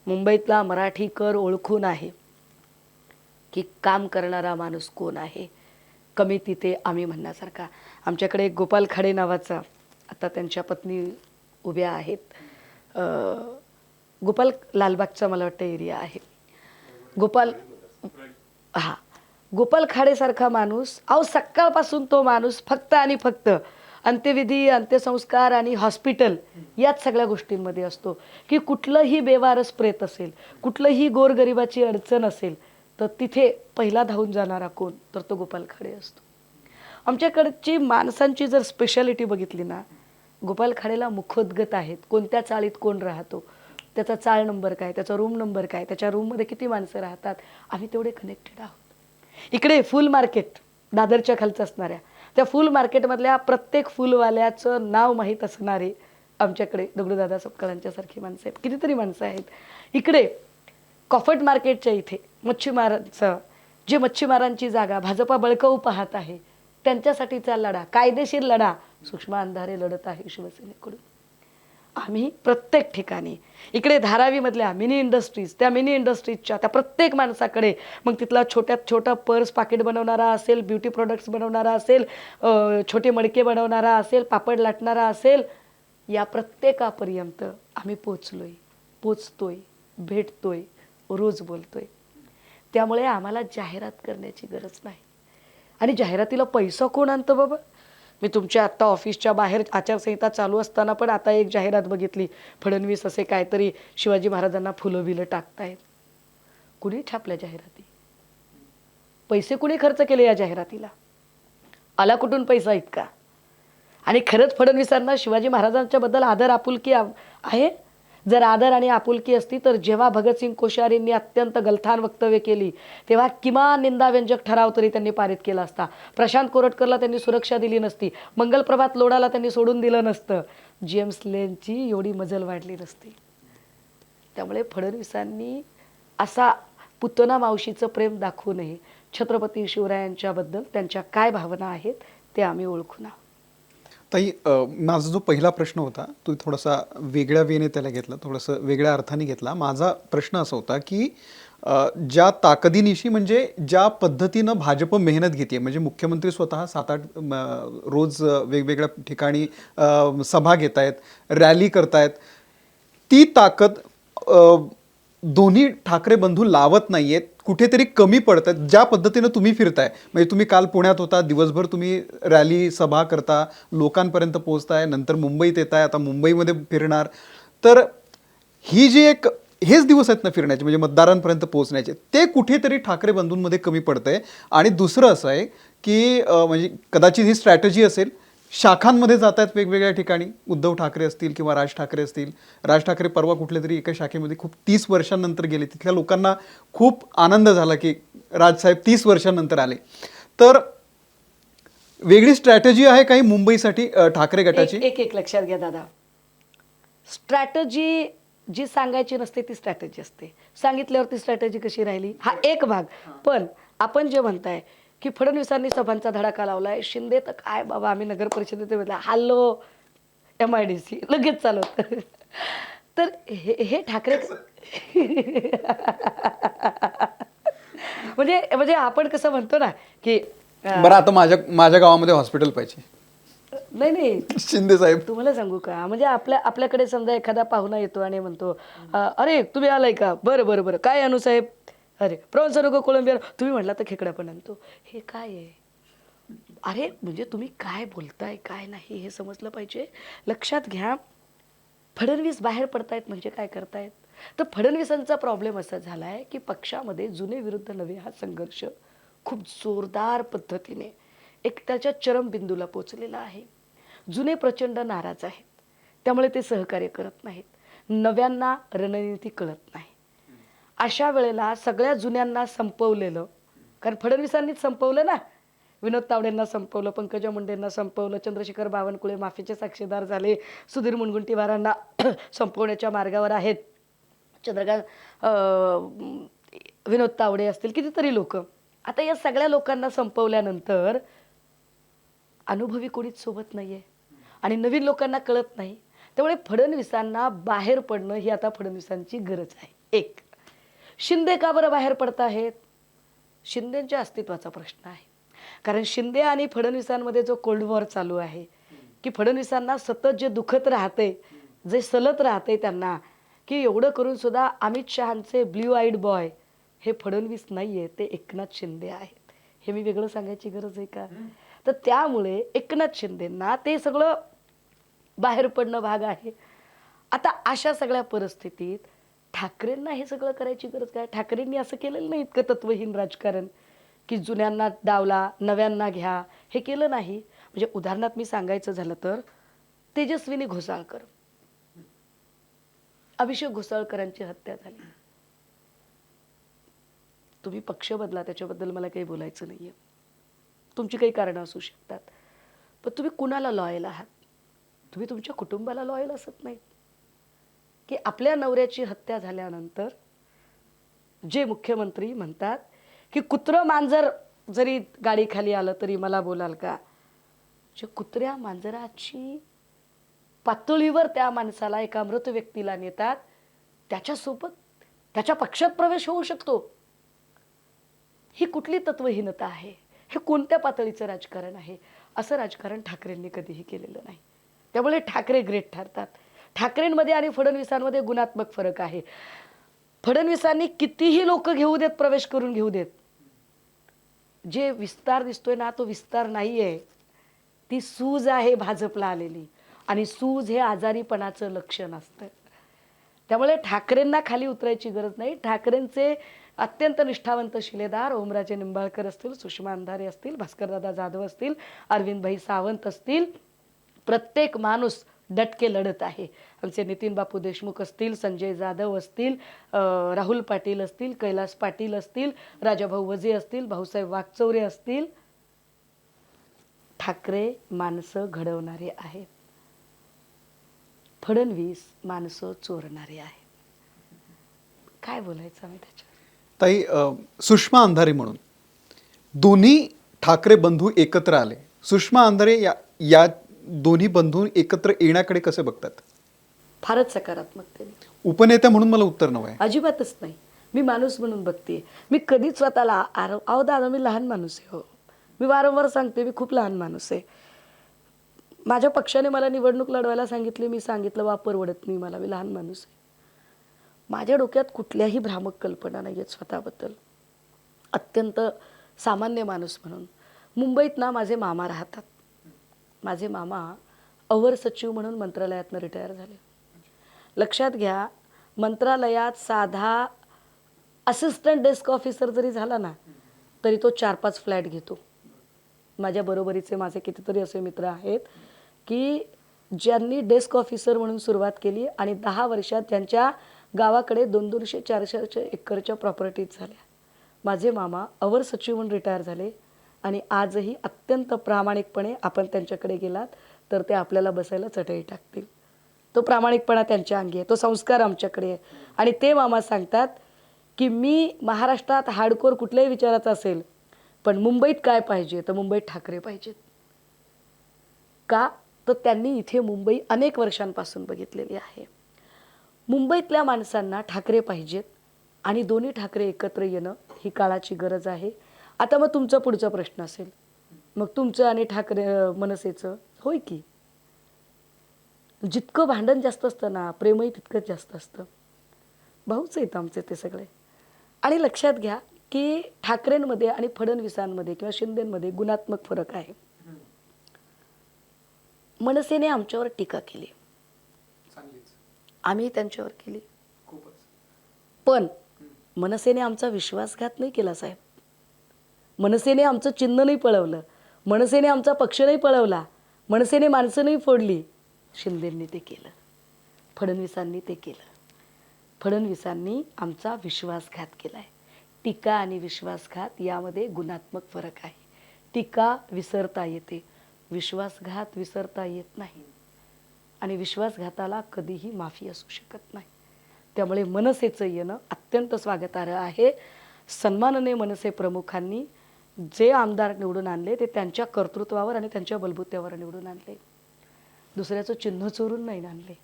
मुंबईतला मराठी कर ओळखून आहे की काम करणारा माणूस कोण आहे. कमी तिथे आम्ही म्हणण्यासारखा. आमच्याकडे एक गोपाल खाडे नावाचा, आता त्यांच्या पत्नी उभ्या आहेत, गोपाल लालबागचा मला वाटतं एरिया आहे, गोपाल खाडेसारखा माणूस, अहो सकाळपासून तो माणूस फक्त आणि फक्त अंत्यविधी, अंत्यसंस्कार आणि हॉस्पिटल याच सगळ्या गोष्टींमध्ये असतो. की कुठलंही बेवारस प्रेत असेल, कुठलंही गोरगरिबाची अडचण असेल तर तिथे पहिला धावून जाणारा कोण, तर तो गोपाल खाडे असतो. आमच्याकडची माणसांची जर स्पेशालिटी बघितली ना, गोपाल खाडेला मुखोद्गत आहेत. कोणत्या चाळीत कोण राहतो, त्याचा चाळ नंबर काय, त्याचा रूम नंबर काय, त्याच्या रूममध्ये किती माणसं राहतात, आम्ही तेवढे कनेक्टेड आहोत. इकडे फुल मार्केट दादरच्या खालचं असणाऱ्या त्या फुल मार्केटमधल्या प्रत्येक फुलवाल्याचं नाव माहीत असणारे आमच्याकडे दगडूदादा सपकाळांच्या सारखी माणसं आहेत, कितीतरी माणसं आहेत. इकडे कॉफट मार्केटच्या इथे मच्छीमारांचं, जे मच्छीमारांची जागा भाजपा बळकावू पाहत आहे, त्यांच्यासाठीचा लढा, कायदेशीर लढा सुषमा अंधारे लढत आहे शिवसेनेकडून. आम्ही प्रत्येक ठिकाणी, इकडे धारावीमधल्या मिनी इंडस्ट्रीज, त्या मिनी इंडस्ट्रीजच्या त्या प्रत्येक माणसाकडे, मग तिथला छोट्यात छोटा पर्स पाकिट बनवणारा असेल, ब्युटी प्रोडक्ट्स बनवणारा असेल, छोटे मडके बनवणारा असेल, पापड लाटणारा असेल, या प्रत्येकापर्यंत आम्ही पोचतोय, भेटतोय, रोज बोलतोय. त्यामुळे आम्हाला जाहिरात करण्याची गरज नाही. आणि जाहिरातीला पैसा कोण आणतं बाबा? मी तुमच्या आत्ता ऑफिसच्या बाहेर आचारसंहिता चालू असताना पण आता एक जाहिरात बघितली, फडणवीस असे काहीतरी शिवाजी महाराजांना फुलं बिलं टाकतायत. कुणी छापल्या जाहिराती? पैसे कुणी खर्च केले या जाहिरातीला? आला कुठून पैसा इतका? आणि खरंच फडणवीसांना शिवाजी महाराजांच्या बद्दल आदर आपुलकी आहे? जर आदर आणि आपुलकी असती तर जेव्हा भगतसिंग कोश्यारींनी अत्यंत गलथान वक्तव्य केली तेव्हा किमान निंदाव्यंजक ठराव तरी त्यांनी पारित केला असता. प्रशांत कोरटकरला त्यांनी सुरक्षा दिली नसती. मंगलप्रभात लोढाला त्यांनी सोडून दिलं नसतं. जेम्स लेनची एवढी मजल वाढली नसती. त्यामुळे फडणवीसांनी असा पुतना मावशीचं प्रेम दाखवू नये. छत्रपती शिवरायांच्याबद्दल त्यांच्या काय भावना आहेत ते आम्ही ओळखू आहोत. ताई, माझा जो पहिला प्रश्न होता तो थोडासा वेगळ्या वेने त्याला घेतला, थोडंसं वेगळ्या अर्थाने घेतला. माझा प्रश्न असा होता की ज्या ताकदीनिशी, म्हणजे ज्या पद्धतीनं भाजप मेहनत घेते, म्हणजे मुख्यमंत्री स्वतः 7-8 रोज वेगवेगळ्या ठिकाणी सभा घेत आहेत, रॅली करतायत, ती ताकद दोन्ही ठाकरे बंधू लावत नाहीयेत, कुठेतरी कमी पडत आहेत. ज्या पद्धतीनं तुम्ही फिरताय, म्हणजे तुम्ही काल पुण्यात होता, दिवसभर तुम्ही रॅली सभा करता, लोकांपर्यंत पोहोचताय, नंतर मुंबईत येताय, आता मुंबईमध्ये फिरणार. तर ही जी एक हेच दिवस आहेत ना फिरण्याचे, म्हणजे मतदारांपर्यंत पोहोचण्याचे, ते कुठेतरी ठाकरे बंधूंमध्ये कमी पडतंय. आणि दुसरं असं आहे की म्हणजे कदाचित ही स्ट्रॅटेजी असेल, शाखांमध्ये जात आहेत वेगवेगळ्या ठिकाणी. उद्धव ठाकरे असतील किंवा राज ठाकरे असतील. राज ठाकरे परवा कुठल्या तरी एका शाखेमध्ये खूप 30 वर्षांनंतर गेले. तिथल्या लोकांना खूप आनंद झाला की राजसाहेब 30 वर्षांनंतर आले. तर वेगळी स्ट्रॅटेजी आहे काही मुंबईसाठी ठाकरे गटाची. एक एक लक्षात घ्या दादा, स्ट्रॅटेजी जी सांगायची नसते ती स्ट्रॅटेजी असते. सांगितल्यावरती स्ट्रॅटेजी कशी राहिली हा एक भाग. पण आपण जे म्हणताय की फडणवीसांनी सभांचा धडाका लावलाय, शिंदे तर काय बाबा, आम्ही नगर परिषदेत म्हटलं हॅलो MIDC लगेच चालवत. तर हे ठाकरे म्हणजे म्हणजे आपण कसं म्हणतो ना की बरं, आता माझ्या गावामध्ये हॉस्पिटल पाहिजे. नाही नाही, शिंदे साहेब, तुम्हाला सांगू का, म्हणजे आपल्याकडे समजा एखादा पाहुणा येतो आणि म्हणतो अरे तुम्ही आलाय का, बरं बरं बरं, काय आणू साहेब, अरे प्रॉन्स नको कोळंबी, तुम्ही म्हटला तर खेकडा पण आणतो. हे काय आहे? अरे म्हणजे तुम्ही काय बोलताय काय नाही हे समजलं पाहिजे. लक्षात घ्या, फडणवीस बाहेर पडतायत म्हणजे काय करतायत. तर फडणवीसांचा प्रॉब्लेम असा झालाय की पक्षामध्ये जुने विरुद्ध नवे हा संघर्ष खूप जोरदार पद्धतीने एक त्याच्या चरमबिंदूला पोचलेला आहे. जुने प्रचंड नाराज आहेत, त्यामुळे ते सहकार्य करत नाहीत. नव्यांना रणनीती कळत नाही. अशा वेळेला सगळ्या जुन्यांना संपवलेलं, कारण फडणवीसांनीच संपवलं ना, विनोद तावडेंना संपवलं, पंकजा मुंडेंना संपवलं, चंद्रशेखर बावनकुळे माफीचे साक्षीदार झाले, सुधीर मुनगंटीवारांना संपवण्याच्या मार्गावर आहेत, चंद्रकांत विनोद तावडे असतील, कितीतरी लोक. आता या सगळ्या लोकांना संपवल्यानंतर अनुभवी कोणीच सोबत नाहीये आणि नवीन लोकांना कळत नाही. त्यामुळे फडणवीसांना बाहेर पडणं ही आता फडणवीसांची गरज आहे. एक, शिंदे का बरं बाहेर पडत आहेत? शिंदेच्या अस्तित्वाचा प्रश्न आहे. कारण शिंदे आणि फडणवीसांमध्ये जो कोल्ड वॉर चालू आहे की फडणवीसांना सतत जे दुखत राहते, जे सलत राहते त्यांना, की एवढं करून सुद्धा अमित शहांचे ब्ल्यू आईड बॉय हे फडणवीस नाहीये, ते एकनाथ शिंदे आहेत. हे मी वेगळं सांगायची गरज आहे का? तर त्यामुळे एकनाथ शिंदेंना ते सगळं बाहेर पडणं भाग आहे. आता अशा सगळ्या परिस्थितीत ठाकरेंना हे सगळं करायची गरज काय? ठाकरेंनी असं केलेलं नाही इतकं तत्वहीन राजकारण की जुन्यांना डावला नव्यांना घ्या, हे केलं नाही. म्हणजे उदाहरणार्थ मी सांगायचं झालं तर तेजस्विनी घोसाळकर, अभिषेक घोसाळकरांची हत्या झाली. तुम्ही पक्ष बदला, त्याच्याबद्दल मला काही बोलायचं नाहीये, तुमची काही कारणं असू शकतात, पण तुम्ही कुणाला लॉयल आहात? तुम्ही तुमच्या कुटुंबाला लॉयल असत नाहीत. की आपल्या नवऱ्याची हत्या झाल्यानंतर जे मुख्यमंत्री म्हणतात की कुत्रं मांजर जरी गाडी खाली आलं तरी मला बोलाल का? जे कुत्र्या मांजराची पातळीवर त्या माणसाला, एका मृत व्यक्तीला नेतात, त्याच्यासोबत त्याच्या पक्षात प्रवेश होऊ शकतो. ही कुठली तत्वहीनता आहे? हे कोणत्या पातळीचं राजकारण आहे? असं राजकारण ठाकरेंनी कधीही केलेलं नाही. त्यामुळे ठाकरे ग्रेट ठरतात. ठाकरेंमध्ये आणि फडणवीसांमध्ये गुणात्मक फरक आहे. फडणवीसांनी कितीही लोक घेऊ देत, प्रवेश करून घेऊ देत, जे विस्तार दिसतोय ना तो विस्तार नाहीये, ती सूज आहे भाजपला आलेली. आणि सूज हे आजारीपणाचं लक्षण असतं. त्यामुळे ठाकरेंना खाली उतरायची गरज नाही. ठाकरेंचे अत्यंत निष्ठावंत शिलेदार ओमराजे निंबाळकर असतील, सुषमा अंधारे असतील, भास्करदादा जाधव असतील, अरविंदभाई सावंत असतील, प्रत्येक माणूस डटके लढत आहे. आमचे नितीन बापू देशमुख असतील, संजय जाधव असतील, राहुल पाटील असतील, कैलास पाटील असतील, राजाभाऊ वजे असतील, भाऊसाहेब वागचौरे असतील. ठाकरे माणसं घडवणारे आहेत, फडणवीस माणसं चोरणारे आहेत. काय बोलायचं आम्ही त्याच्यावर? ताई, सुषमा अंधारे म्हणून दोन्ही ठाकरे बंधू एकत्र आले. सुषमा अंधारे या दोन्ही बंधू एकत्र येण्याकडे कसे बघतात? फारच सकारात्मकतेने. उपनेता म्हणून मला उत्तर नवं. अजिबातच नाही. मी माणूस म्हणून बघते. मी कधीच स्वतःला अहो दादा मी लहान माणूस आहे, हो, मी वारंवार सांगते मी खूप लहान माणूस आहे. माझ्या पक्षाने मला निवडणूक लढवायला सांगितली, मी सांगितलं वा परवडत नाही मला, मी लहान माणूस आहे. माझ्या डोक्यात कुठल्याही भ्रामक कल्पना नाही आहेत स्वतःबद्दल. अत्यंत सामान्य माणूस म्हणून. मुंबईत ना माझे मामा राहतात. माझे मामा अवर सचिव म्हणून मंत्रालयातनं रिटायर झाले. लक्षात घ्या, मंत्रालयात साधा असिस्टंट डेस्क ऑफिसर जरी झाला ना तरी तो 4-5 फ्लॅट घेतो. माझ्या बरोबरीचे माझे कितीतरी असे मित्र आहेत की ज्यांनी डेस्क ऑफिसर म्हणून सुरुवात केली आणि 10 वर्षात त्यांच्या गावाकडे 200-400 एकरच्या प्रॉपर्टीज झाल्या. माझे मामा अवर सचिव म्हणून रिटायर झाले आणि आजही अत्यंत प्रामाणिकपणे आपण त्यांच्याकडे गेलात तर ते आपल्याला बसायला चटई टाकतील. तो प्रामाणिकपणा त्यांच्या अंगी आहे, तो संस्कार आमच्याकडे आहे. आणि ते मामा सांगतात की मी महाराष्ट्रात हार्डकोर कुठल्याही विचाराचा असेल पण मुंबईत काय पाहिजे तर मुंबईत ठाकरे पाहिजेत. का तर त्यांनी इथे मुंबई अनेक वर्षांपासून बघितलेली आहे. मुंबईतल्या माणसांना ठाकरे पाहिजेत आणि दोन्ही ठाकरे एकत्र येणं ही काळाची गरज आहे. आता मग तुमचा पुढचा प्रश्न असेल, मग तुमचं आणि ठाकरे मनसेचं होय की. जितकं भांडण जास्त असतं ना प्रेमही तितकंच जास्त असतं. भाऊच आहेत आमचे ते सगळे. आणि लक्षात घ्या की ठाकरेंमध्ये आणि फडणवीसांमध्ये किंवा शिंदेंमध्ये गुणात्मक फरक आहे. मनसेने आमच्यावर टीका केली, आम्ही त्यांच्यावर केली, पण मनसेने आमचा विश्वासघात नाही केला साहेब. मनसेने आमचं चिन्ह नाही पळवलं, मनसेने आमचा पक्ष नाही पळवला, मनसेने माणसं नाही फोडली. शिंदेंनी ते केलं, फडणवीसांनी ते केलं. फडणवीसांनी आमचा विश्वासघात केलाय. टीका आणि विश्वासघात यामध्ये गुणात्मक फरक आहे. टीका विसरता येते, विश्वासघात विसरता येत नाही आणि विश्वासघाताला कधीही माफी असू शकत नाही. त्यामुळे मनसेचं येणं अत्यंत स्वागतार्ह आहे. सन्मानने मनसे प्रमुखांनी जे आमदार निवडून आणले ते त्यांच्या कर्तृत्वावर आणि त्यांच्या बलबुत्यावर निवडून आणले, दुसऱ्याचं चिन्ह चोरून नाही आणले.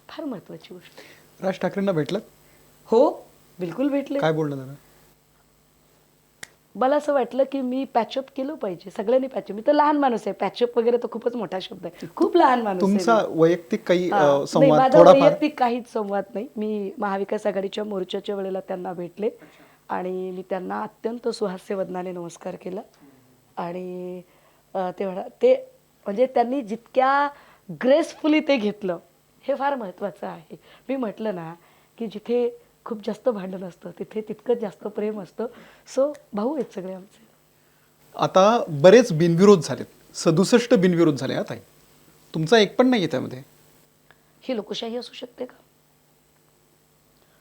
फार महत्त्वाची गोष्ट. राज ठाकरेंना भेटलं? हो, बिलकुल भेटले. काय बोलणं झालं? मला असं वाटलं की मी पॅचअप केलं पाहिजे, सगळ्यांनी पॅचअप. मी तर लहान माणूस आहे, पॅचअप वगैरे तर खूपच मोठा शब्द आहे, खूप लहान माणूस आहे. तुमचा वैयक्तिक काही नाही, संवाद माझा थोडाफार? वैयक्तिक काहीच संवाद नाही. मी महाविकास आघाडीच्या मोर्चाच्या वेळेला त्यांना भेटले आणि मी त्यांना अत्यंत सुहास्य वदनाने नमस्कार केला आणि ते म्हणजे त्यांनी जितक्या ग्रेसफुली ते घेतलं हे फार महत्त्वाचं आहे. मी म्हटलं ना की जिथे खूप जास्त भांडण असतं तिथे तितकंच जास्त प्रेम असतं. सो भाऊ आहेत सगळे आमचे. आता बरेच बिनविरोध झालेत, 67 बिनविरोध झाले. आता तुमचा एक पण नाही आहे त्यामध्ये. ही लोकशाही असू शकते का?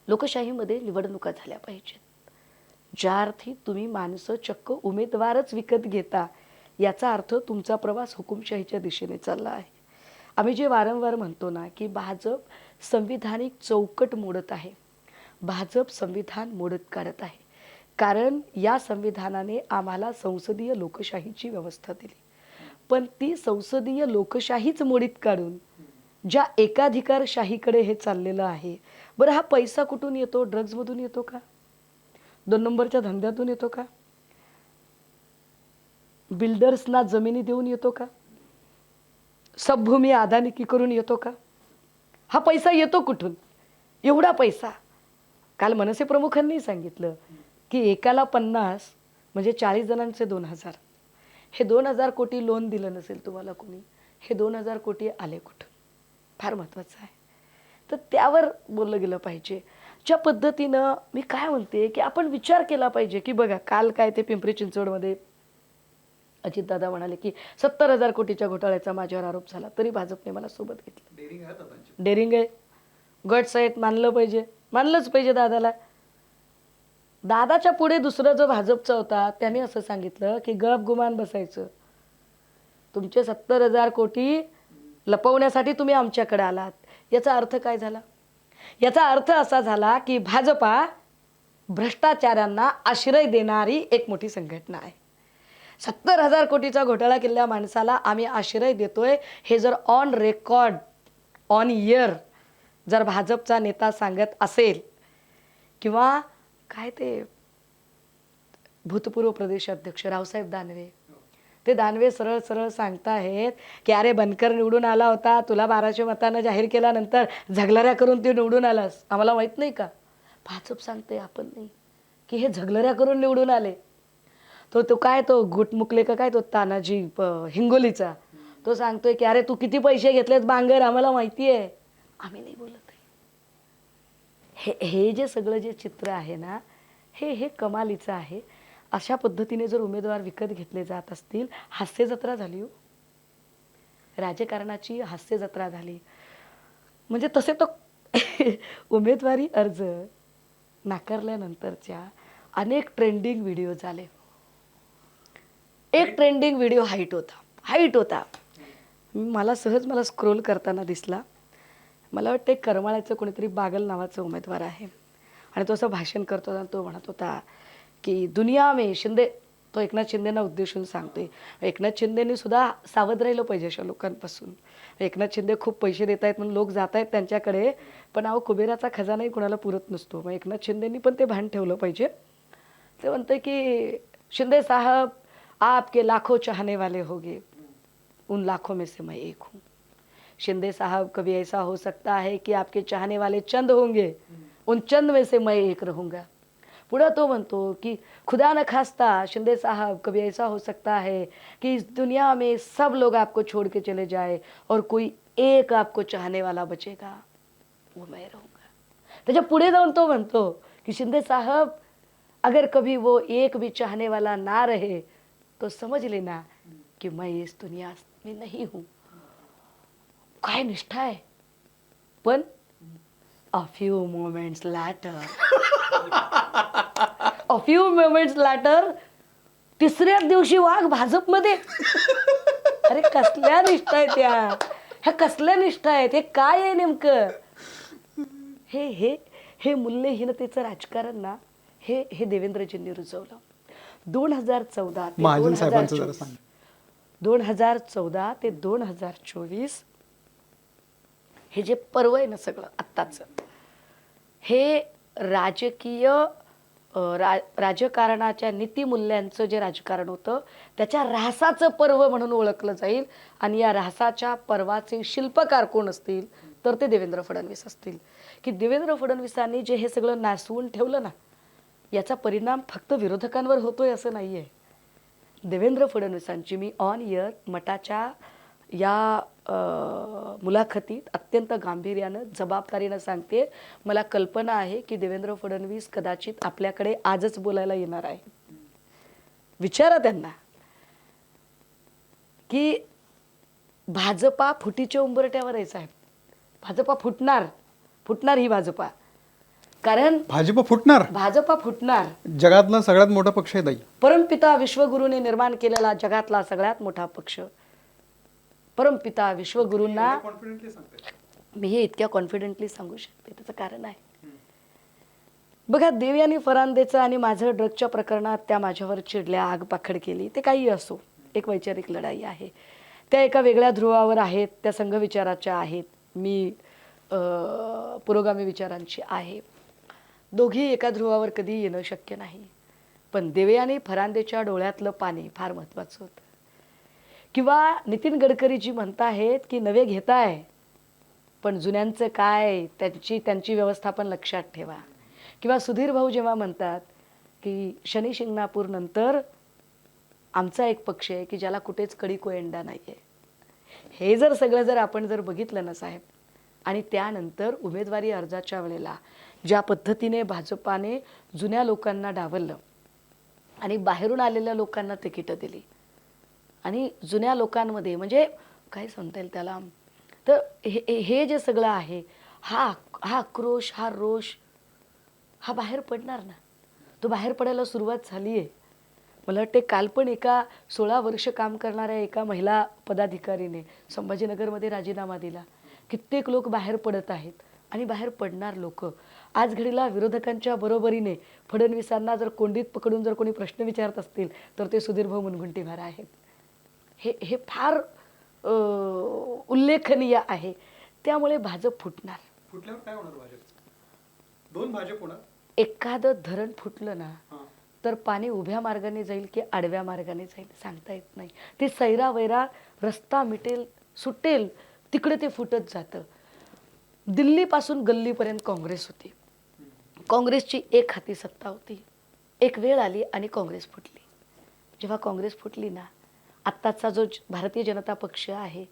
लोकशाहीमध्ये निवडणुका झाल्या पाहिजेत. ज्या अर्थी तुम्ही माणसं चक्क उमेदवारच विकत घेता याचा अर्थ तुमचा प्रवास हुकुमशाहीच्या दिशेने चालला आहे. आम्ही जे वारंवार म्हणतो ना की भाजप संविधानिक चौकट मोडत आहे, भाजप संविधान मोडत काढत आहे. कारण या संविधानाने आम्हाला संसदीय लोकशाहीची व्यवस्था दिली, पण ती संसदीय लोकशाहीच मोडीत काढून ज्या एकाधिकारशाहीकडे हे चाललेलं आहे. बरं, हा पैसा कुठून येतो? ड्रग्जमधून येतो का? 2 नंबरच्या धंद्यातून येतो का? बिल्डर्सना जमिनी देऊन येतो का? सबभूमी अदानिकी करून येतो का? हा पैसा येतो कुठून? एवढा पैसा. काल मनसे प्रमुखांनी सांगितलं की एकाला 50 म्हणजे 40 जणांचे 2000. हे 2000 कोटी लोन दिलं नसेल तुम्हाला कोणी, हे 2000 कोटी आले कुठून? फार महत्त्वाचं आहे. तर त्यावर बोललं गेलं पाहिजे. ज्या पद्धतीनं मी काय म्हणते की आपण विचार केला पाहिजे की बघा काल काय ते पिंपरी चिंचवडमध्ये अजितदादा म्हणाले की 70,000 कोटीच्या घोटाळ्याचा माझ्यावर आरोप झाला तरी भाजपने मला सोबत घेतलं. डेअरिंग आहे, गट्स आहेत, मानलं पाहिजे, मानलंच पाहिजे दादाला. दादाच्या पुढे दुसरा जो भाजपचा होता त्याने असं सांगितलं की गप गुमान बसायचं, तुमचे 70,000 कोटी लपवण्यासाठी तुम्ही आमच्याकडे आलात. याचा अर्थ काय झाला? याचा अर्थ असा झाला की भाजपा भ्रष्टाचारांना आश्रय देणारी एक मोठी संघटना आहे. 70,000 कोटीचा घोटाळा केलेल्या माणसाला आम्ही आश्रय देतोय हे जर ऑन रेकॉर्ड ऑन इयर जर भाजपचा नेता सांगत असेल किंवा काय ते भूतपूर्व प्रदेशाध्यक्ष रावसाहेब दानवे ते दानवे सरळ सरळ सांगताहेत की अरे बनकर निवडून आला होता, तुला 1200 मतांना जाहीर केल्यानंतर झगलऱ्या करून तू निवडून आलास, आम्हाला माहित नाही का? भाजप सांगते आपण नाही की हे झगलऱ्या करून निवडून आले. तो काय तो गुटमुकले का काय तो तानाजी हिंगोलीचा, तो सांगतोय की अरे तू किती पैसे घेतलेत बांगर, आम्हाला माहिती आहे, आम्ही नाही बोलत आहे. हे जे सगळं जे चित्र आहे ना, हे कमालीचं आहे. अशा पद्धतीने जर उमेदवार विकत घेतले जात असतील, हास्य जत्रा झाली हो, राजकारणाची हास्य जत्रा झाली. म्हणजे तसे तो उमेदवारी अर्ज नाकारल्यानंतरच्या अनेक ट्रेंडिंग व्हिडिओ झाले. एक ट्रेंडिंग व्हिडिओ हाईट होता. मला स्क्रोल करताना दिसला. मला वाटतं करमाळ्याचं कोणीतरी बागल नावाचं उमेदवार आहे आणि तो असं भाषण करत होता. तो म्हणत होता की दुनिया में शिंदे, तो एकनाथ शिंदेना उद्देशून सांगतोय. एकनाथ शिंदेनी सुद्धा सावध राहिलं पाहिजे अशा लोकांपासून. एकनाथ शिंदे खूप पैसे देत आहेत म्हणून लोक जात आहेत त्यांच्याकडे, पण अहो कुबेराचा खजानाही कुणाला पुरत नसतो. मग एकनाथ शिंदेनी पण ते भान ठेवलं पाहिजे. ते म्हणते की शिंदे साहब आपके लाखों चाहने वाले होंगे, उन लाखों में से मैं एक हूँ. शिंदे साहब कभी ऐसा हो सकता है कि आपके चाहने वाले चंद होंगे, उन चंद में से मैं एक रहूँगा. पुढे तो म्हणतो की खुदा न खास्ता शिंदे साहब कभी ऐसा हो सकता है कि इस दुनिया में सब लोग आपको छोड़ के चले जाए और कोई एक आपको चाहने वाला बचेगा, वो मैं रहूँगा. त्याच्या पुढे जाऊन तो म्हणतो कि शिंदे साहब अगर कभी वो एक भी चाहने वाला ना रहे तो समझ लेना कि मैं इस दुनिया में नहीं हूँ. काय निष्ठा आहे. पण a few moments later तिसऱ्याच दिवशी वाघ भाजपमध्ये. अरे कसल्या निष्ठा आहेत त्या, ह्या कसल्या निष्ठा आहेत, हे काय आहे नेमकं? हे हे हे मूल्यहीनतेचं राजकारण ना, हे देवेंद्रजींनी रुजवलं. 2014 ते 2014 ते 2024 हे जे पर्व आहे ना सगळं आत्ताचं, हे राजकीय राजकारणाच्या नीतिमूल्यांचं जे राजकारण होतं त्याच्या ऱ्हासाचं पर्व म्हणून ओळखलं जाईल. आणि या ऱ्हासाच्या पर्वाचे शिल्पकार कोण असतील तर ते देवेंद्र फडणवीस असतील. की देवेंद्र फडणवीसांनी जे हे सगळं नासवून ठेवलं ना, याचा परिणाम फक्त विरोधकांवर होतोय असं नाही आहे. देवेंद्र फडणवीसांची मी ऑन इयर मटाच्या या मुलाखतीत अत्यंत गांभीर्यानं जबाबदारीनं सांगते. मला कल्पना आहे की देवेंद्र फडणवीस कदाचित आपल्याकडे आजच बोलायला येणार आहे. विचारा त्यांना की भाजपा फुटीच्या उंबरट्यावर आहे साहेब. भाजपा फुटणार ही भाजपा. कारण भाजपा फुटणार. जगातला सगळ्यात मोठा पक्ष आहे ताई. परमपिता विश्वगुरूने निर्माण केलेला जगातला सगळ्यात मोठा पक्ष. परमपिता विश्वगुरूंना मी हे इतक्या कॉन्फिडेंटली सांगू शकते, त्याचं कारण आहे. बघा, देवयानी फरांदेचं आणि माझं ड्रगच्या प्रकरणात त्या माझ्यावर चिडल्या, आगपाखड केली, ते काही असो, एक वैचारिक लढाई आहे. त्या एका वेगळ्या ध्रुवावर आहेत, त्या संघ विचाराच्या आहेत, मी पुरोगामी विचारांची आहे. दोघी एका ध्रुवावर कधी येणं शक्य नाही. पण देवयानी फरांदेच्या डोळ्यातलं पाणी फार महत्त्वाचं होतं. किंवा नितीन गडकरी जी म्हणताहेत की नवे घेताय पण जुन्यांचं काय, त्यांची व्यवस्थापन लक्षात ठेवा. किंवा सुधीर भाऊ जेव्हा म्हणतात की शनी शिंगणापूर नंतर आमचा एक पक्ष आहे की ज्याला कुठेच कडी कोयंडा नाही आहे. हे जर आपण बघितलं ना साहेब, आणि त्यानंतर उमेदवारी अर्जाच्या वेळेला ज्या पद्धतीने भाजपाने जुन्या लोकांना डावललं आणि बाहेरून आलेल्या लोकांना तिकीटं दिली, आणि जुन्या लोकांमध्ये म्हणजे काय सांगता येईल त्याला, तर हे जे सगळं आहे, हा आक्रोश, हा रोष हा बाहेर पडणार ना. तो बाहेर पडायला सुरुवात झाली आहे. मला वाटते काल पण एका 16 वर्ष काम करणाऱ्या एका महिला पदाधिकारीने संभाजीनगरमध्ये राजीनामा दिला. कित्येक लोक बाहेर पडत आहेत आणि बाहेर पडणार लोक. आज घडीला विरोधकांच्या बरोबरीने फडणवीसांना जर कोंडीत पकडून जर कोणी प्रश्न विचारत असतील तर ते सुधीरभाऊ मुनगंटीवार आहेत. हे फार उल्लेखनीय आहे. त्यामुळे भाजप फुटणार. फुटल्यावर काय होणार? भाजप 2 भाजप होणार. एखादं धरण फुटलं ना तर पाणी उभ्या मार्गाने जाईल की आडव्या मार्गाने जाईल सांगता येत नाही. ते सैरा वैरा रस्ता मिटेल सुटेल तिकडे ते फुटत जातं. दिल्लीपासून गल्लीपर्यंत काँग्रेस होती. काँग्रेसची एक हाती सत्ता होती. एक वेळ आली आणि काँग्रेस फुटली. जेव्हा काँग्रेस फुटली ना, आत्ताचा जो भारतीय जनता पक्ष आहे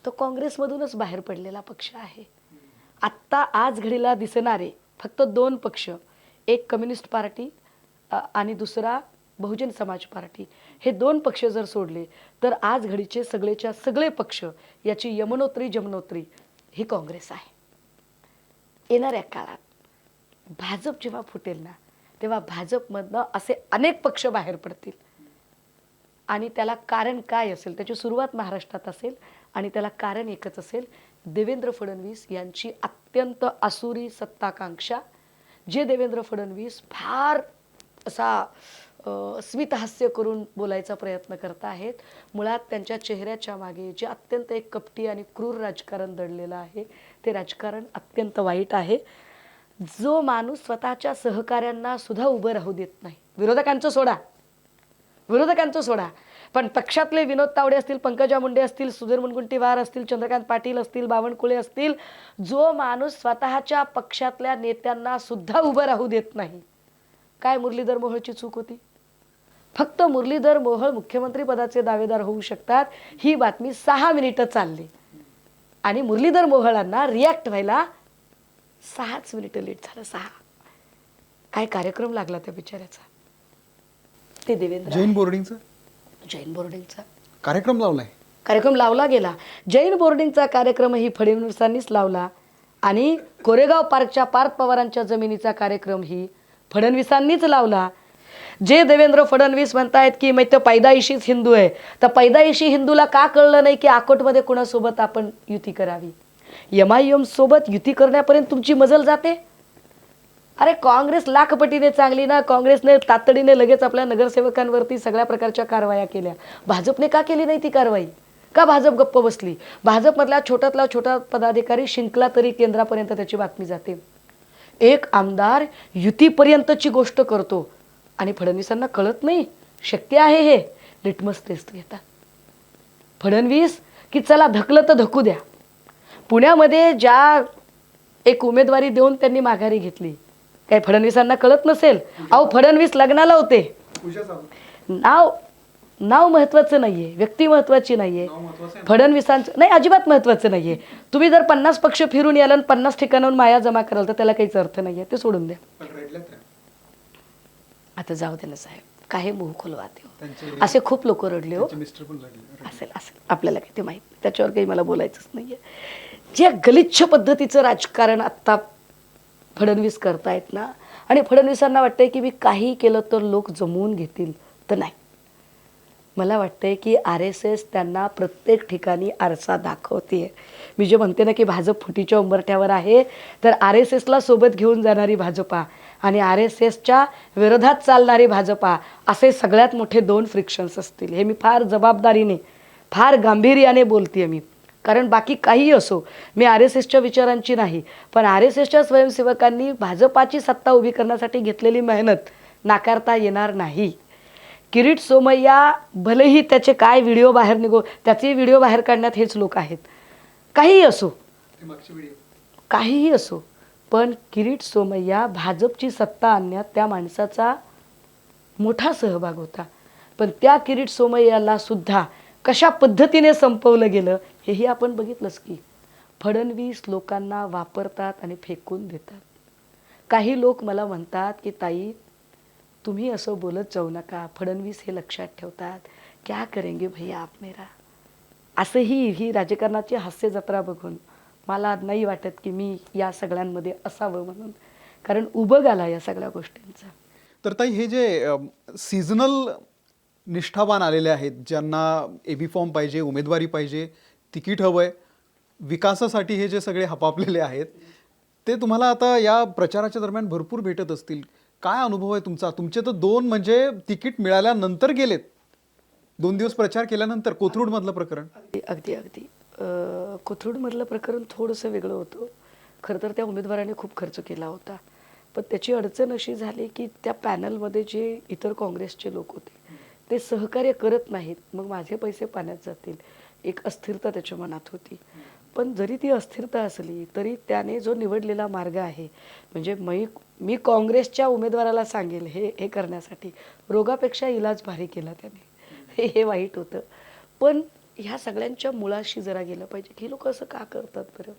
तो काँग्रेसमधूनच बाहेर पडलेला पक्ष आहे. आत्ता आज घडीला दिसणारे फक्त 2 पक्ष, एक कम्युनिस्ट पार्टी आणि दुसरा बहुजन समाज पार्टी, हे 2 पक्ष जर सोडले तर आज घडीचे सगळेच्या सगळे पक्ष याची यमुनोत्री जमुनोत्री ही काँग्रेस आहे. येणाऱ्या काळात भाजप जेव्हा फुटेल ना, तेव्हा भाजपमधनं असे अनेक पक्ष बाहेर पडतील आणि त्याला कारण काय असेल, त्याची सुरुवात महाराष्ट्रात असेल आणि त्याला कारण एकच असेल, देवेंद्र फडणवीस यांची अत्यंत आसुरी सत्ताकांक्षा. जे देवेंद्र फडणवीस फार असा स्मितहास्य करून बोलायचा प्रयत्न करत आहेत, मुळात त्यांच्या चेहऱ्याच्या मागे जे अत्यंत एक कपटी आणि क्रूर राजकारण दडलेलं आहे, ते राजकारण अत्यंत वाईट आहे. जो माणूस स्वतःच्या सहकाऱ्यांना सुद्धा उभं राहू देत नाही, विरोधकांचं सोडा, पण पक्षातले विनोद तावडे असतील, पंकजा मुंडे असतील, सुधीर मुनगंटीवार असतील, चंद्रकांत पाटील असतील, बावनकुळे असतील, जो माणूस स्वतःच्या पक्षातल्या नेत्यांना सुद्धा उभं राहू देत नाही. काय मुरलीधर मोहोळची चूक होती? फक्त मुरलीधर मोहोळ मुख्यमंत्री पदाचे दावेदार होऊ शकतात ही बातमी 6 मिनिटं चालली आणि मुरलीधर मोहोळांना रिॲक्ट व्हायला 6च मिनिटं लेट झालं. 6 काय कार्यक्रम लागला त्या बिचाऱ्याचा. ते देवेंद्र जैन बोर्डिंगचा कार्यक्रम लावला गेला. जैन बोर्डिंगचा कार्यक्रमही फडणवीसांनीच लावला आणि कोरेगाव पार्कच्या पार्थ पवारांच्या जमिनीचा कार्यक्रमही फडणवीसांनीच लावला. जे देवेंद्र फडणवीस म्हणतायत की मी तर पैदाइशीच हिंदू आहे, तर पैदाइशी हिंदूला का कळलं नाही की अकोटमध्ये कुणासोबत आपण युती करावी? MIM सोबत युती करण्यापर्यंत तुमची मजल जाते. अरे काँग्रेस लाखपटीने चांगली ना, काँग्रेसने तातडीने लगेच आपल्या नगरसेवकांवरती सगळ्या प्रकारच्या कारवाया केल्या. भाजपने का केली नाही ती कारवाई? का भाजप गप्प बसली? भाजपमधला छोट्यातला छोटा पदाधिकारी शिंकला तरी केंद्रापर्यंत त्याची बातमी जाते. एक आमदार युतीपर्यंतची गोष्ट करतो आणि फडणवीसांना कळत नाही. शक्य आहे हे? लिटमस टेस्ट घेतात फडणवीस की चला धकलं तर धकू द्या. पुण्यामध्ये ज्या एक उमेदवारी देऊन त्यांनी माघारी घेतली, काय फडणवीसांना कळत नसेल? अहो फडणवीस लग्नाला होते. नाव महत्वाचं नाहीये, व्यक्ती महत्वाची नाहीये. फडणवीसांचं नाही, अजिबात महत्वाचं नाहीये. तुम्ही जर 50 पक्ष फिरून याल आणि 50 ठिकाणाहून माया जमा कराल तर त्याला काहीच अर्थ नाहीये, ते सोडून द्या. आता जाऊ दे ना साहेब, काही मोह खोलवा देऊ. असे खूप लोक रडले हो. असेल आपल्याला काही ते माहित नाही, त्याच्यावर काही मला बोलायचंच नाहीये. जे गलिच्छ पद्धतीचं राजकारण आत्ता फडणवीस करतायत ना, आणि फडणवीसांना वाटतंय की मी काही केलं तर लोक जमवून घेतील, तर नाही. मला वाटतंय की RSS त्यांना प्रत्येक ठिकाणी आरसा दाखवते. मी जे म्हणते ना की भाजप फुटीच्या उंबरठ्यावर आहे, तर RSSला सोबत घेऊन जाणारी भाजपा आणि RSSच्या विरोधात चालणारी भाजपा, असे सगळ्यात मोठे 2 फ्रिक्शन्स असतील. हे मी फार जबाबदारीने फार गांभीर्याने बोलते मी. कारण बाकी काही असो, मी RSSच्या विचारांची नाही, पण RSSच्या स्वयंसेवकांनी भाजपाची सत्ता उभी करण्यासाठी घेतलेली मेहनत नाकारता येणार नाही. किरीट सोमय्या भलेही त्याचे काय व्हिडिओ बाहेर निघो, त्याचे व्हिडिओ बाहेर काढण्यात हेच लोक आहेत. काहीही असो, पण किरीट सोमय्या भाजपची सत्ता आणण्यात त्या माणसाचा मोठा सहभाग होता. पण त्या किरीट सोमय्याला सुद्धा कशा पद्धतीने संपवलं गेलं हेही आपण बघितलंच की. फडणवीस लोकांना वापरतात आणि फेकून देतात. काही लोक मला म्हणतात की ताई तुम्ही असं बोलत जाऊ नका, फडणवीस हे लक्षात ठेवतात, क्या करेंगे भैया आप मेरा. असंही ही राजकारणाची हास्य जत्रा बघून मला नाही वाटत की मी या सगळ्यांमध्ये असावं म्हणून, कारण उभं आला या सगळ्या गोष्टींचा. तर ताई हे जे सीझनल निष्ठावान आलेले आहेत, ज्यांना AB फॉर्म पाहिजे, उमेदवारी पाहिजे, तिकीट हवंय, विकासासाठी हे जे सगळे हपापलेले आहेत, ते तुम्हाला आता या प्रचाराच्या दरम्यान भरपूर भेटत असतील. काय अनुभव आहे तुमचा? तुमचे तर 2 म्हणजे तिकीट मिळाल्यानंतर गेलेत, 2 दिवस प्रचार केल्यानंतर. कोथरूडमधलं प्रकरण अगदी कोथरूडमधलं प्रकरण थोडंसं वेगळं होतं. खरं तर त्या उमेदवाराने खूप खर्च केला होता, पण त्याची अडचण अशी झाली की त्या पॅनलमध्ये जे इतर काँग्रेसचे लोक होते ते सहकार्य करत नाहीत, मग माझे पैसे पाण्यात जातील, एक अस्थिरता त्याच्या मनात होती. पण जरी ती अस्थिरता असली तरी त्याने जो निवडलेला मार्ग आहे, म्हणजे मी काँग्रेसच्या उमेदवाराला सांगेल हे करण्यासाठी रोगापेक्षा इलाज भारी केला त्याने. हे वाईट होतं. पण ह्या सगळ्यांच्या मुळाशी जरा गेलं पाहिजे की हे लोक असं का करतात बरं.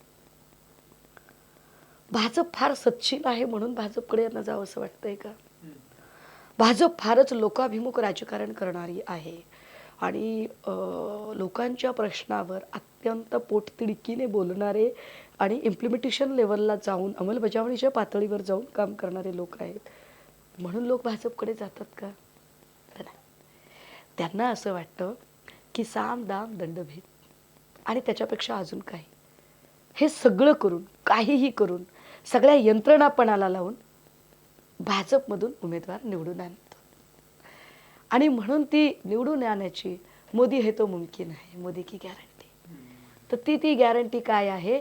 भाजप फार सत्शील आहे म्हणून भाजपकडे यांना जावं असं वाटतंय का? भाजप फारच लोकाभिमुख राजकारण करणारी आहे आणि लोकांच्या प्रश्नावर अत्यंत पोटतिडकीने बोलणारे आणि इम्प्लिमेंटेशन लेवलला जाऊन अंमलबजावणीच्या पातळीवर जाऊन काम करणारे लोक आहेत म्हणून लोक भाजपकडे जातात का? नाही. त्यांना असं वाटतं की साम दाम दंडभेद आणि त्याच्यापेक्षा अजून काही, हे सगळं करून काहीही करून सगळ्या यंत्रणापणाला लावून भाजपमधून उमेदवार निवडून आणतो. आणि म्हणून ती निवडून आणण्याची मोदी है तो मुमकिन आहे, मोदी की गॅरंटी. तर ती गॅरंटी काय आहे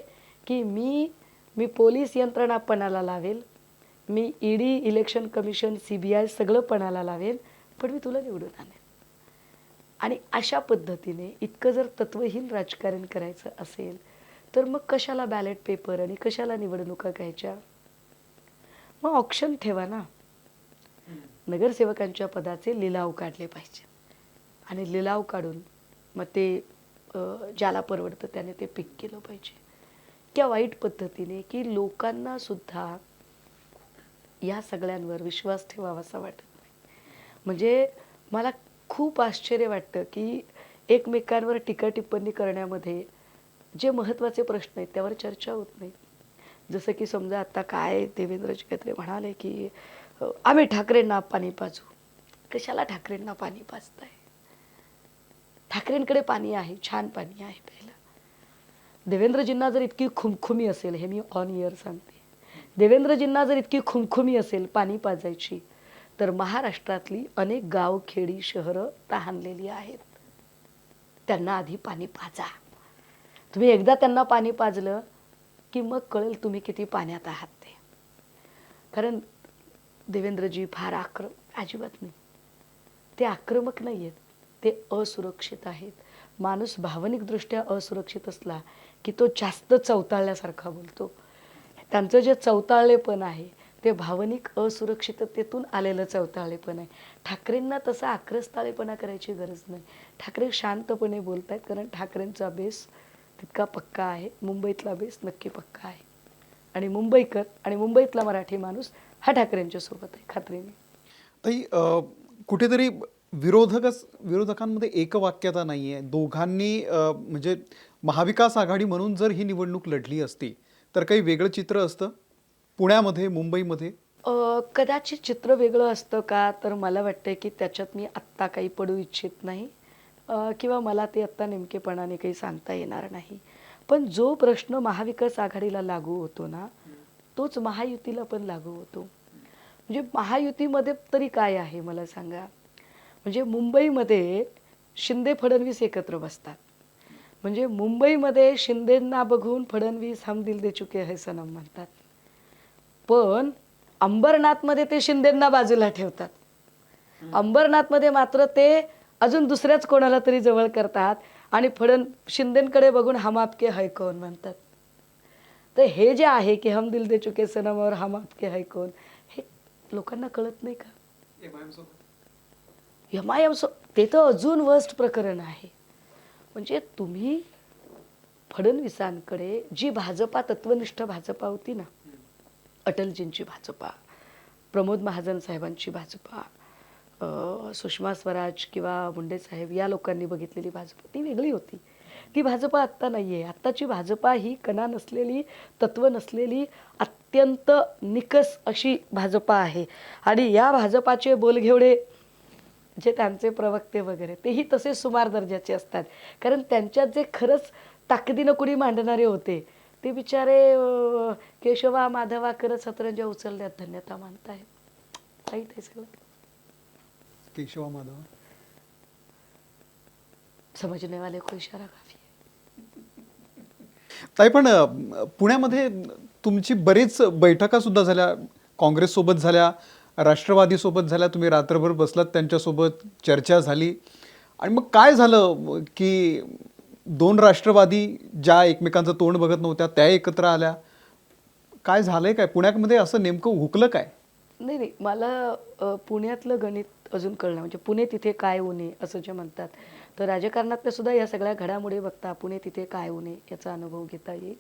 की मी पोलीस यंत्रणा पणाला लावेल, मी ईडी, इलेक्शन कमिशन, CBI सगळं पणाला लावेल, पण मी तुला निवडून आणेल. आणि अशा पद्धतीने इतकं जर तत्वहीन राजकारण करायचं असेल तर मग कशाला बॅलेट पेपर आणि कशाला निवडणुका घ्यायच्या? मग ऑप्शन ठेवा ना. नगरसेवकांच्या पदाचे लिलाव काढले पाहिजे आणि लिलाव काढून मग ते ज्याला परवडतं त्याने ते पिक केलं पाहिजे. त्या वाईट पद्धतीने की लोकांना सुद्धा या सगळ्यांवर विश्वास ठेवावासा वाटत नाही. म्हणजे मला खूप आश्चर्य वाटतं की एकमेकांवर टीका टिप्पणी करण्यामध्ये जे महत्त्वाचे प्रश्न आहेत त्यावर चर्चा होत नाही. जसं की समजा आता काय देवेंद्रजी काहीतरी म्हणाले की आम्ही ठाकरेंना पाणी पाजू. कशाला ठाकरेंना पाणी पाजताय? ठाकरेंकडे पाणी आहे, छान पाणी आहे प्यायला. देवेंद्रजींना जर इतकी खुमखुमी असेल, हे मी ऑन इयर सांगते, देवेंद्रजींना जर इतकी खुमखुमी असेल पाणी पाजायची तर महाराष्ट्रातली अनेक गाव, खेडी, शहरं तहानलेली आहेत. त्यांना आधी पाणी पाजा. तुम्ही एकदा त्यांना पाणी पाजलं की मग कळेल तुम्ही किती पाण्यात आहात ते. कारण देवेंद्रजी फार अजिबात नाही, ते आक्रमक नाही आहेत, ते असुरक्षित आहेत. माणूस भावनिकदृष्ट्या असुरक्षित असला की तो जास्त चवताळल्यासारखा बोलतो. त्यांचं जे चवताळलेपण आहे ते भावनिक असुरक्षिततेतून आलेलं चवताळलेपण आहे. ठाकरेंना तसा आक्रस्ताळेपणा करायची गरज नाही. ठाकरे शांतपणे बोलत आहेत कारण ठाकरेंचा बेस तितका पक्का आहे. मुंबईतला बेस नक्की पक्का आहे आणि मुंबईकर आणि मुंबईतला मराठी माणूस हा ठाकरेंच्या सोबत आहे खात्रीने. ताई, कुठेतरी विरोधकांमध्ये एकवाक्यता नाही आहे. दोघांनी म्हणजे महाविकास आघाडी म्हणून जर ही निवडणूक लढली असती तर काही वेगळं चित्र असतं पुण्यामध्ये, मुंबईमध्ये? कदाचित चित्र वेगळं असतं का, तर मला वाटतं की त्याच्यात मी आत्ता काही पडू इच्छित नाही किंवा मला ते आत्ता नेमकेपणाने काही सांगता येणार नाही. पण जो प्रश्न महाविकास आघाडीला लागू होतो ना, तोच महायुतीला पण लागू होतो. म्हणजे महायुतीमध्ये तरी काय आहे मला सांगा. म्हणजे मुंबईमध्ये शिंदे फडणवीस एकत्र बसतात. म्हणजे मुंबईमध्ये शिंदेंना बघून फडणवीस हम दिल दे चुके है सनम म्हणतात. पण अंबरनाथमध्ये ते शिंदेंना बाजूला ठेवतात. अंबरनाथमध्ये मात्र ते अजून दुसऱ्याच कोणाला तरी जवळ करतात आणि शिंदेंकडे बघून हम आपके है कौन म्हणतात. तर हे जे आहे की हम दिल दे चुके सनम और हम आपके है कौन, हे लोकांना कळत नाही का? MIM ते तर अजून वर्स्ट प्रकरण आहे. म्हणजे तुम्ही फडणवीसांकडे जी भाजपा, तत्वनिष्ठ भाजपा होती ना, अटलजींची भाजपा, प्रमोद महाजन साहेबांची भाजपा, सुषमा स्वराज किंवा मुंडे साहेब या लोकांनी बघितलेली भाजपा ती वेगळी होती. ती भाजपा आत्ता नाही आहे. आत्ताची भाजपा ही कणा नसलेली, तत्व नसलेली, अत्यंत निकस अशी भाजपा आहे. आणि या भाजपाचे बोलघेवडे जे त्यांचे प्रवक्ते वगैरे तेही तसे सुमार दर्जाचे असतात. कारण त्यांच्यात जे खरंच ताकदीनं कुणी मांडणारे होते ते बिचारे केशवा माधवा करत सतरंजा उचलण्यात धन्यता मानतायत. काही ते सगळं केशवा माधव समजने वाले को इशारा काफी है. ताई, पण पुण्यामध्ये तुमची बरीच बैठका सुद्धा झाल्या. काँग्रेससोबत झाल्या, राष्ट्रवादीसोबत झाल्या, तुम्ही रात्रभर बसलात त्यांच्यासोबत, चर्चा झाली आणि मग काय झालं की दोन राष्ट्रवादी ज्या एकमेकांचं तोंड बघत नव्हत्या त्या एकत्र आल्या? काय झालंय काय पुण्यामध्ये असं नेमकं हुकलं काय? नाही नाही मला पुण्यातलं गणित अजून कळलं म्हणजे पुणे तिथे काय उणे असं जे म्हणतात तर राजकारणातल्या सुद्धा या सगळ्या घडामोडी बघता पुणे तिथे काय उणे याचा अनुभव घेता येईल.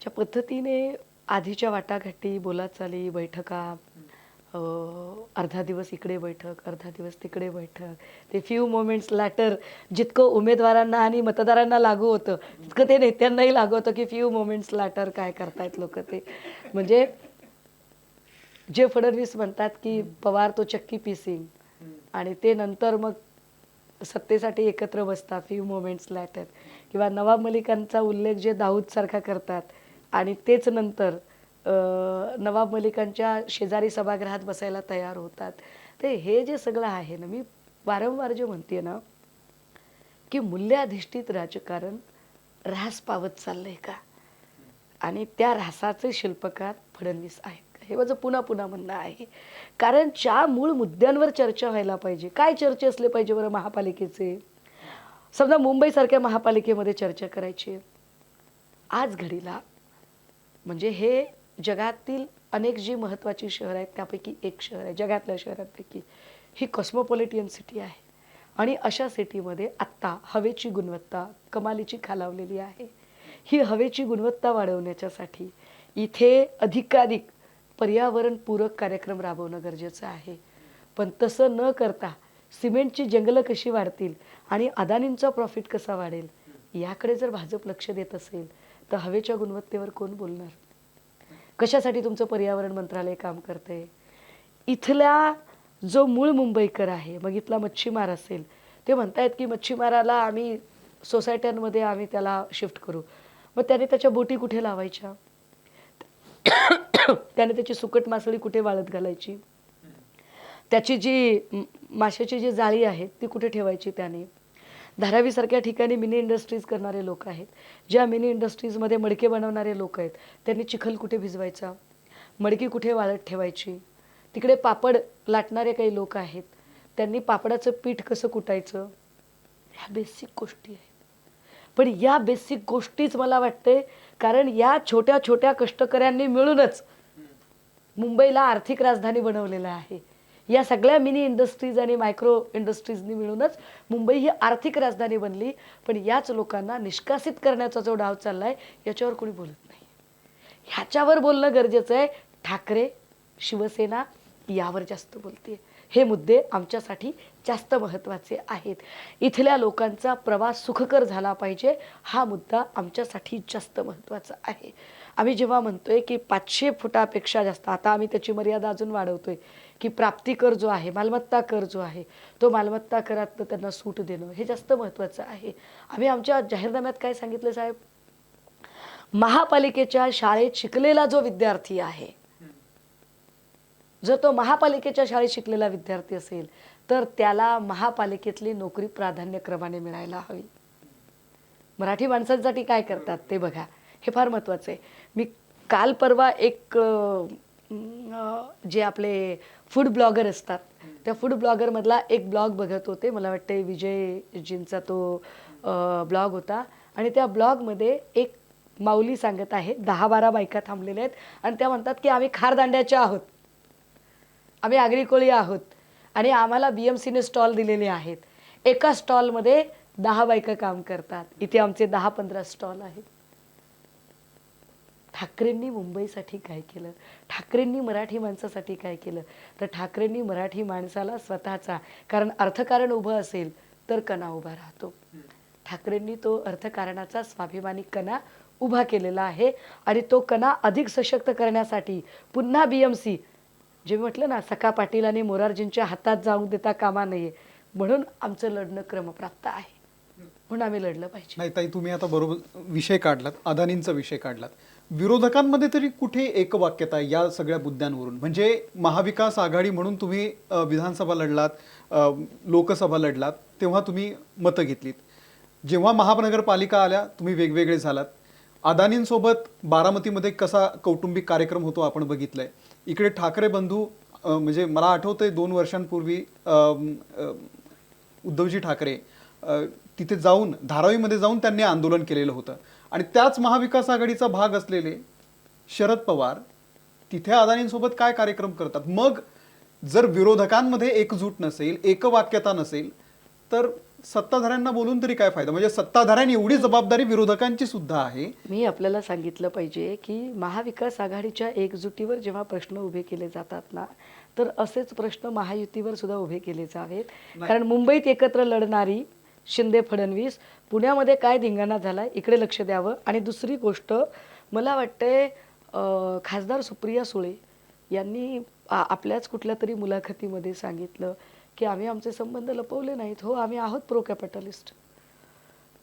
ज्या पद्धतीने आधीच्या वाटाघाटी बोलाचाली बैठका अर्धा दिवस इकडे बैठक अर्धा दिवस तिकडे बैठक ते फ्यू मोमेंट्स लॅटर जितकं उमेदवारांना आणि मतदारांना लागू होतं तितकं ते नेत्यांनाही लागू होतं की फ्यू मोमेंट्स लॅटर काय करतायत लोक ते म्हणजे जे फडणवीस म्हणतात की पवार तो चक्की पीसिंग आणि ते नंतर मग सत्तेसाठी एकत्र बसतात फ्यू मोमेंट्स लॅटर किंवा नवाब मलिकांचा उल्लेख जे दाऊद सारखा करतात आणि तेच नंतर नवाब मलिकांच्या शेजारी सभागृहात बसायला तयार होतात. ते हे जे सगळं आहे ना मी वारंवार जे म्हणते ना की मूल्याधिष्ठित राजकारण ऱ्हास पावत चाललंय का आणि त्या ऱ्हासाचे शिल्पकार फडणवीस आहेत हे माझं पुन्हा पुन्हा म्हणणं आहे. कारण ज्या मूळ मुद्द्यांवर चर्चा व्हायला पाहिजे काय चर्चा असले पाहिजे बरं महापालिकेचे समजा मुंबईसारख्या महापालिकेमध्ये चर्चा करायची आज घडीला म्हणजे हे जगातील अनेक जी महत्त्वाची शहरं आहेत त्यापैकी एक शहर आहे जगातल्या शहरांपैकी ही कॉस्मोपॉलिटियन सिटी आहे आणि अशा सिटीमध्ये आत्ता हवेची गुणवत्ता कमालीची खालावलेली आहे. ही हवेची गुणवत्ता वाढवण्याच्यासाठी इथे अधिकाधिक पर्यावरणपूरक कार्यक्रम राबवणं गरजेचं आहे. पण तसं न करता सिमेंटची जंगलं कशी वाढतील आणि अदानींचा प्रॉफिट कसा वाढेल याकडे जर भाजप लक्ष देत असेल तर हवेच्या गुणवत्तेवर कोण बोलणार? कशासाठी तुमचं पर्यावरण मंत्रालय काम करते? इथला जो मूळ मुंबईकर आहे मग इथला मच्छीमार असेल ते म्हणतायत की मच्छीमाराला आम्ही सोसायट्यांमध्ये आम्ही त्याला शिफ्ट करू. मग त्याने त्याच्या बोटी कुठे लावायच्या? त्याने त्याची सुकट मासळी कुठे वाळत घालायची? त्याची जी माशाची जी जाळी आहे ती कुठे ठेवायची? त्याने धारावीसारख्या ठिकाणी मिनी इंडस्ट्रीज करणारे लोक आहेत ज्या मिनी इंडस्ट्रीजमध्ये मडके बनवणारे लोक आहेत त्यांनी चिखल कुठे भिजवायचा? मडकी कुठे वाळत ठेवायची? तिकडे पापड लाटणारे काही लोक आहेत त्यांनी पापडाचं पीठ कसं कुटायचं? ह्या बेसिक गोष्टी आहेत. पण या बेसिक गोष्टीच मला वाटते कारण या छोट्या छोट्या कष्टकऱ्यांनी मिळूनच मुंबईला आर्थिक राजधानी बनवलेलं आहे. या सगळ्या मिनी इंडस्ट्रीज आणि मायक्रो इंडस्ट्रीजनी मिळूनच मुंबई ही आर्थिक राजधानी बनली. पण याच लोकांना निष्कासित करण्याचा जो डाव चाललाय याच्यावर कोणी बोलत नाही. ह्याच्यावर बोलणं गरजेचं आहे. ठाकरे शिवसेना यावर जास्त बोलते. हे मुद्दे आमच्यासाठी जास्त महत्त्वाचे आहेत. इथल्या लोकांचा प्रवास सुखकर झाला पाहिजे हा मुद्दा आमच्यासाठी जास्त महत्त्वाचा आहे. आम्ही जेव्हा म्हणतोय की 500 फुटापेक्षा जास्त आता आम्ही त्याची मर्यादा अजून वाढवतोय की प्राप्ती कर जो आहे मालमत्ता कर जो आहे तो मालमत्ता करात त्यांना सूट देणं हे जास्त महत्त्वाचं आहे. आम्ही आमच्या जाहीरनाम्यात काय सांगितलं साहेब? महापालिकेच्या शाळेत शिकलेला जो विद्यार्थी आहे जर तो महापालिकेच्या शाळेत शिकलेला विद्यार्थी असेल तर त्याला महापालिकेतली नोकरी प्राधान्यक्रमाने मिळायला हवी. मराठी माणसांसाठी काय करतात ते बघा हे फार महत्त्वाचं आहे. मी काल परवा एक जे आपले फूड ब्लॉगर असतात त्या फूड ब्लॉगरमधला एक ब्लॉग बघत होते. मला वाटते विजयजींचा तो ब्लॉग होता आणि त्या ब्लॉगमध्ये एक माऊली सांगत आहे 10-12 बायका थांबलेल्या आहेत आणि त्या म्हणतात की आम्ही खारदांड्याच्या आहोत आम्ही आगरी आहोत आणि आम्हाला BMCने स्टॉल दिलेले आहेत. एका स्टॉलमध्ये 10 बायका काम करतात. इथे आमचे 10-15 स्टॉल आहेत. ठाकरेंनी मुंबईसाठी काय केलं? ठाकरेंनी मराठी माणसासाठी काय केलं? तर ठाकरेंनी मराठी माणसाला स्वतःचा कारण अर्थकारण उभं असेल तर कणा उभा राहतो. ठाकरेंनी तो अर्थकारणाचा स्वाभिमानी कणा उभा केलेला आहे आणि तो कणा अधिक सशक्त करण्यासाठी पुन्हा BMC जे म्हटलं ना सखा पाटील आणि मोरारजींच्या हातात जाऊन देता कामा नये म्हणून आमचं लढणं क्रमप्राप्त आहे. म्हणून आम्ही लढलं पाहिजे. नाही ताई तुम्ही आता बरोबर विषय काढलात अदानींचा विषय काढलात. विरोधकांमध्ये तरी कुठे एकवाक्यता या सगळ्या मुद्द्यांवरून म्हणजे महाविकास आघाडी म्हणून तुम्ही विधानसभा लढलात लोकसभा लढलात तेव्हा तुम्ही मतं घेतलीत. जेव्हा महानगरपालिका आल्या तुम्ही वेगवेगळे झालात. अदानींसोबत बारामतीमध्ये कसा कौटुंबिक कार्यक्रम होतो आपण बघितलंय. इकडे ठाकरे बंधू म्हणजे मला आठवतंय 2 वर्षांपूर्वी उद्धवजी ठाकरे तिथे जाऊन धारावीमध्ये जाऊन त्यांनी आंदोलन केलेलं होतं आणि त्याच महाविकास आघाडीचा भाग असलेले शरद पवार तिथे अदानींसोबत काय कार्यक्रम करतात. मग जर विरोधकांमध्ये एकजूट नसेल, एकवाक्यता नसेल, तर सत्ताधाऱ्यांना बोलून तरी काय फायदा. म्हणजे सत्ताधाऱ्यांनी एवढी जबाबदारी विरोधकांची सुद्धा आहे. मी आपल्याला सांगितलं पाहिजे की महाविकास आघाडीच्या एकजुटीवर जेव्हा प्रश्न उभे केले जातात ना, तर असेच प्रश्न महायुतीवर सुद्धा उभे केले जावेत. कारण मुंबईत एकत्र लढणारी शिंदे फडणवीस, पुण्यामध्ये काय धिंगाणा झालाय इकडे लक्ष द्यावं. आणि दुसरी गोष्ट मला वाटतंय खासदार सुप्रिया सुळे यांनी आपल्याच कुठल्या तरी मुलाखतीमध्ये सांगितलं की आम्ही आमचे संबंध लपवले नाहीत. हो, आम्ही आहोत प्रो कॅपिटलिस्ट.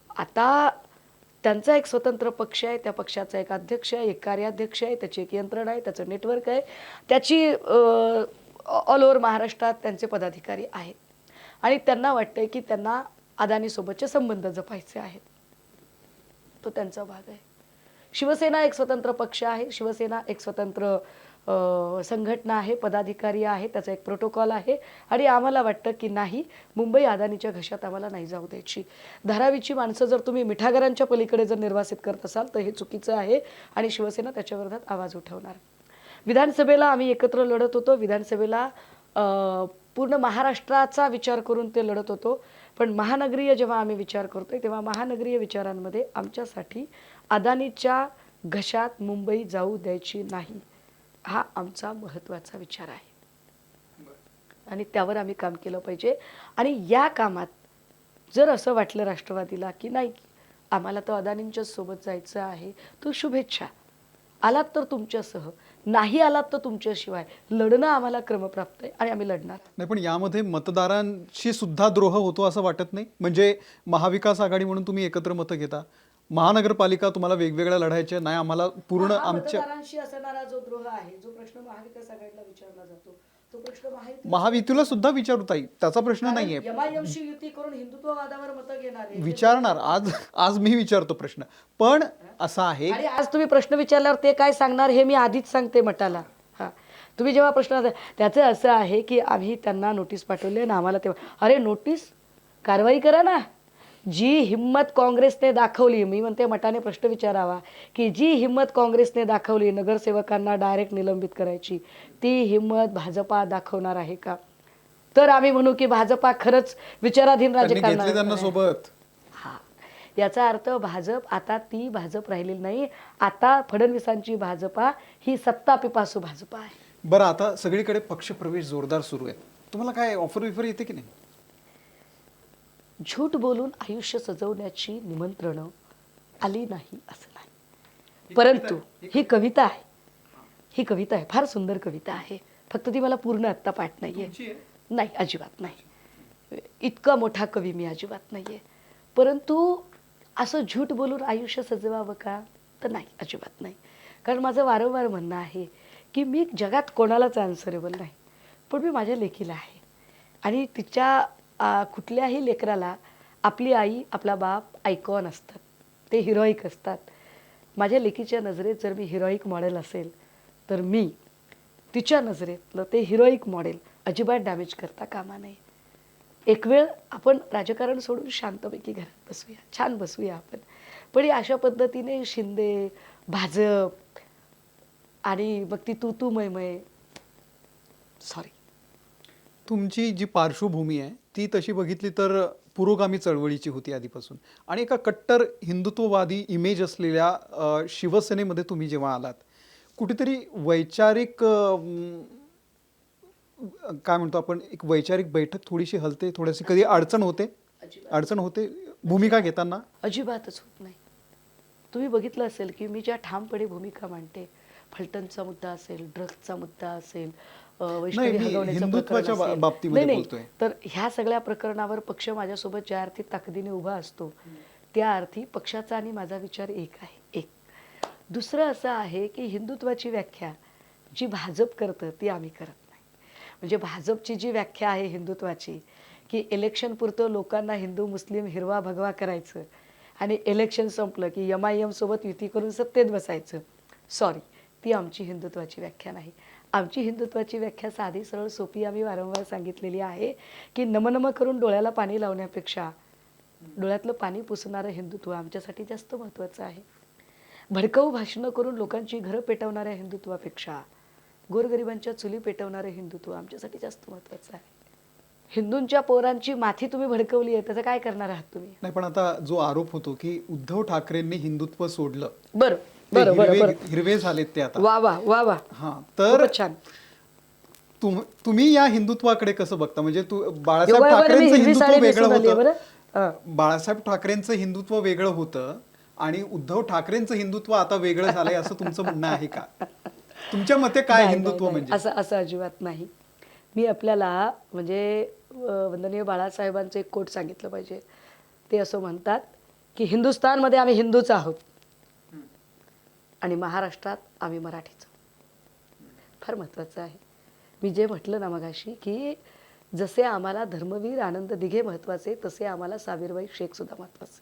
आता त्यांचा एक स्वतंत्र पक्ष आहे, त्या पक्षाचा एक अध्यक्ष आहे, एक कार्याध्यक्ष आहे, त्याची एक यंत्रणा आहे, त्याचं नेटवर्क आहे, त्याची ऑल ओव्हर महाराष्ट्रात त्यांचे पदाधिकारी आहेत आणि त्यांना वाटतंय की त्यांना अदानीसोबतचे संबंध जपायचे आहेत. तो त्यांचा भाग आहे. शिवसेना एक स्वतंत्र पक्ष आहे, शिवसेना एक स्वतंत्र संघटना आहे, पदाधिकारी आहे, त्याचा एक प्रोटोकॉल आहे आणि आम्हाला वाटतं की नाही, मुंबई अदानीच्या घशात आम्हाला नाही जाऊ द्यायची. धारावीची माणसं जर तुम्ही मिठागरांच्या पलीकडे जर निर्वासित करत असाल तर हे चुकीचं आहे आणि शिवसेना त्याच्या विरोधात आवाज उठवणार. विधानसभेला आम्ही एकत्र लढत होतो. विधानसभेला पूर्ण महाराष्ट्राचा विचार करून ते लढत होतो. पण महानगरीय जेव्हा आम्ही विचार करतोय तेव्हा महानगरीय विचारांमध्ये आमच्यासाठी अदानीच्या घशात मुंबई जाऊ द्यायची नाही, हा आमचा महत्त्वाचा विचार आहे आणि त्यावर आम्ही काम केलं पाहिजे. आणि या कामात जर असं वाटलं राष्ट्रवादीला की नाही, आम्हाला तर अदानींच्या सोबत जायचं आहे, तर शुभेच्छा. आलात तर तुमच्यासह, नाही आलात तर तुमच्याशिवाय लढणं आम्हाला क्रमप्राप्त आहे आणि आम्ही लढणार नाही. पण यामध्ये मतदारांशी सुद्धा द्रोह होतो असं वाटत नाही. म्हणजे महाविकास आघाडी म्हणून तुम्ही एकत्र मतं घेता, महानगरपालिका तुम्हाला वेगवेगळ्या लढायच्या नाही, आम्हाला पूर्ण आमच्या मतदारांशी असणारा जो द्रोह आहे, जो प्रश्न महाविकास आघाडीला विचारला जातो, तो प्रश्न महायुतीला सुद्धा विचारू ताई, त्याचा प्रश्न नाहीये. एमआयएमशी युती करून हिंदुत्ववादावर मतं घेणारे विचारणार आज मी विचारतो प्रश्न. पण असा आहे आणि आज तुम्ही प्रश्न विचारल्यावर ते काय सांगणार हे मी आधीच सांगते मटाला. हा, तुम्ही जेव्हा प्रश्न त्याचं असं आहे की आम्ही त्यांना नोटीस पाठवली ना, आम्हाला तेव्हा अरे नोटीस, कारवाई करा ना. जी हिम्मत काँग्रेसने दाखवली, मी म्हणते मटाने प्रश्न विचारावा की जी हिम्मत काँग्रेसने दाखवली नगरसेवकांना डायरेक्ट निलंबित करायची, ती हिम्मत भाजपा दाखवणार आहे का? तर आम्ही म्हणू की भाजपा खरंच विचाराधीन राजकारण त्यांना सोबत. हा, याचा अर्थ भाजप आता ती भाजप राहिलेली नाही. आता फडणवीसांची भाजपा ही सत्ता पिपासू भाजपा आहे. बरं, आता सगळीकडे पक्षप्रवेश जोरदार सुरू आहे. तुम्हाला काय ऑफर विफर येते की नाही? झूट बोलून आयुष्य सजवण्याची निमंत्रणं आली नाही असं नाही, परंतु ही कविता आहे, ही कविता आहे, फार सुंदर कविता आहे. फक्त ती मला पूर्ण आत्ता पाठ नाहीये. नाही, अजिबात नाही. इतका मोठा कवी मी अजिबात नाहीये. परंतु असं झूट बोलून आयुष्य सजवावं का? तर नाही, अजिबात नाही. कारण माझं वारंवार म्हणणं आहे की मी जगात कोणालाच आन्सरेबल नाही, पण मी माझ्या लेकीला आहे आणि तिच्या कुठल्याही लेकराला आपली आई, आपला बाप आयकॉन असतात, ते हिरोईक असतात. माझ्या लेकीच्या नजरेत जर मी हिरोईक मॉडेल असेल तर मी तिच्या नजरेतलं ते हिरोईक मॉडेल अजिबात डॅमेज करता कामा नये. एक वेळ आपण राजकारण सोडून शांतपैकी घरात बसूया, छान बसूया आपण. पण अशा पद्धतीने शिंदे, भाजप आणि मग ती तू मय सॉरी, तुमची जी पार्श्वभूमी आहे ती तशी बघितली तर पुरोगामी चळवळीची होती आधीपासून आणि एका कट्टर हिंदुत्ववादी इमेज असलेल्या शिवसेनेमध्ये तुम्ही जेव्हा आलात, कुठेतरी वैचारिक काय म्हणतो आपण, एक वैचारिक बैठक थोडीशी हलते, थोडीशी कधी अडचण होते भूमिका घेताना? अजिबातच होत नाही. तुम्ही बघितलं असेल की मी ज्या ठामपणे भूमिका मांडते, फलटणचा मुद्दा असेल, ड्रग्सचा मुद्दा असेल, वैष्णवी हगवण्याचं प्रकरण असेल, तर ह्या सगळ्या प्रकरणावर पक्ष माझ्यासोबत ज्या अर्थी ताकदीने उभा असतो त्या अर्थी पक्षाचा आणि माझा विचार एक आहे. एक दुसरं असं आहे की हिंदुत्वाची व्याख्या जी भाजप करतं ती आम्ही करत नाही. म्हणजे भाजपची जी व्याख्या आहे हिंदुत्वाची की इलेक्शन पुरतं लोकांना हिंदू मुस्लिम हिरवा भगवा करायचं आणि इलेक्शन संपलं की एमआयएम सोबत युती करून सत्तेत बसायचं, सॉरी, ती आमची हिंदुत्वाची व्याख्या नाही. आमची हिंदुत्वाची व्याख्या साधी सरळ सोपी आम्ही वारंवार सांगितलेली आहे की नमनम करून डोळ्याला पाणी लावण्यापेक्षा डोळ्यातलं पाणी पुसणारं हिंदुत्व आमच्यासाठी जास्त महत्त्वाचं आहे. भडकाऊ भाषणं करून लोकांची घरं पेटवणाऱ्या हिंदुत्वापेक्षा गोरगरिबांच्या चुली पेटवणारं हिंदुत्व आमच्यासाठी जास्त महत्त्वाचं आहे. हिंदूंच्या पोरांची माथी तुम्ही भडकवली आहे, त्याचं काय करणार आहात तुम्ही? नाही, पण आता जो आरोप होतो की उद्धव ठाकरेंनी हिंदुत्व सोडलं, बरं ते बरं बरं बरं, हिरवे झालेत ते आता. वा वा वा वा, हा, तर खूपच छान. तुम्ही या हिंदुत्वाकडे कसं बघता? म्हणजे बाळासाहेब योगायोगाने मी ठाकरेंचं हिरवी हिंदुत्व साडी वेगळं नेसून आली आहे होतं, बरं. हा. बाळासाहेब ठाकरेंचं हिंदुत्व वेगळं होतं आणि उद्धव ठाकरेंचं हिंदुत्व आता वेगळं झालंय असं तुमचं म्हणणं आहे का? तुमच्या मते काय नाही, हिंदुत्व नाही, म्हणजे? असं असं अजिबात नाही. मी आपल्याला म्हणजे वंदनीय बाळासाहेबांचं एक कोट सांगितलं पाहिजे. ते असं म्हणतात की हिंदुस्थानमध्ये आम्ही हिंदूच आहोत आणि महाराष्ट्रात आम्ही मराठीच. फार महत्त्वाचं आहे. मी जे म्हटलं ना मगाशी की जसे आम्हाला धर्मवीर आनंद दिघे महत्त्वाचे तसे आम्हाला साबीरबाई शेख सुद्धा महत्त्वाचे.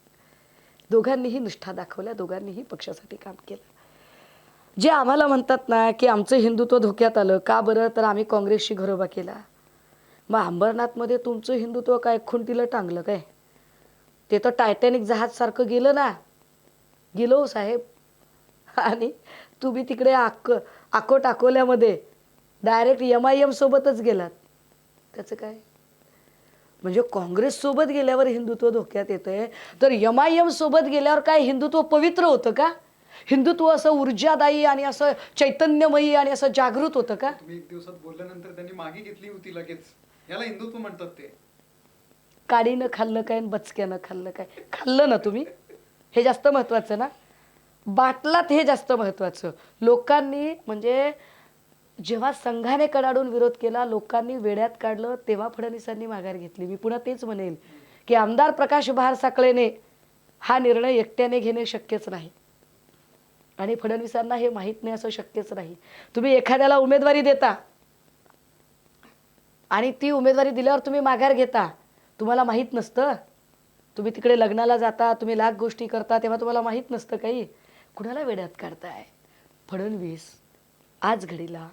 दोघांनीही निष्ठा दाखवल्या, दोघांनीही पक्षासाठी काम केलं. जे आम्हाला म्हणतात ना की आमचं हिंदुत्व धोक्यात आलं का बरं, तर आम्ही काँग्रेसशी घरोबा केला. मग अंबरनाथमध्ये तुमचं हिंदुत्व काय खुंटीला टांगलं काय? ते तर टायटॅनिक जहाजसारखं गेलं ना, गेलो हो साहेब. आणि तुम्ही तिकडे अकोल्यामध्ये डायरेक्ट MIM सोबतच गेलात. त्याचं काय म्हणजे काँग्रेस सोबत गेल्यावर हिंदुत्व धोक्यात येतंय, तर MIM सोबत गेल्यावर काय हिंदुत्व पवित्र होतं का? हिंदुत्व असं ऊर्जादायी आणि असं चैतन्यमयी आणि असं जागृत होतं का? तुम्ही एक दिवसात बोलल्यानंतर त्यांनी मागे घेतली होती लगेच. याला हिंदुत्व म्हणतात ते. काडीनं खाल्लं काय आणि बचक्यानं खाल्लं काय? खाल्लं ना तुम्ही, हे जास्त महत्त्वाचं ना. बाटलात हे जास्त महत्त्वाचं. लोकांनी म्हणजे जेव्हा संघाने कडाडून विरोध केला, लोकांनी वेड्यात काढलं, तेव्हा फडणवीसांनी माघार घेतली. मी पुन्हा तेच म्हणेल की आमदार प्रकाश बहार साकळेने हा निर्णय एकट्याने घेणे शक्यच नाही आणि फडणवीसांना हे माहीत नाही असं शक्यच नाही. तुम्ही एखाद्याला उमेदवारी देता आणि ती उमेदवारी दिल्यावर तुम्ही माघार घेता, तुम्हाला माहीत नसतं. तुम्ही तिकडे लग्नाला जाता, तुम्ही लाख गोष्टी करता, तेव्हा तुम्हाला माहीत नसतं काही. कुणाला वेड्यात काढताय? फडणवीस आज घडीला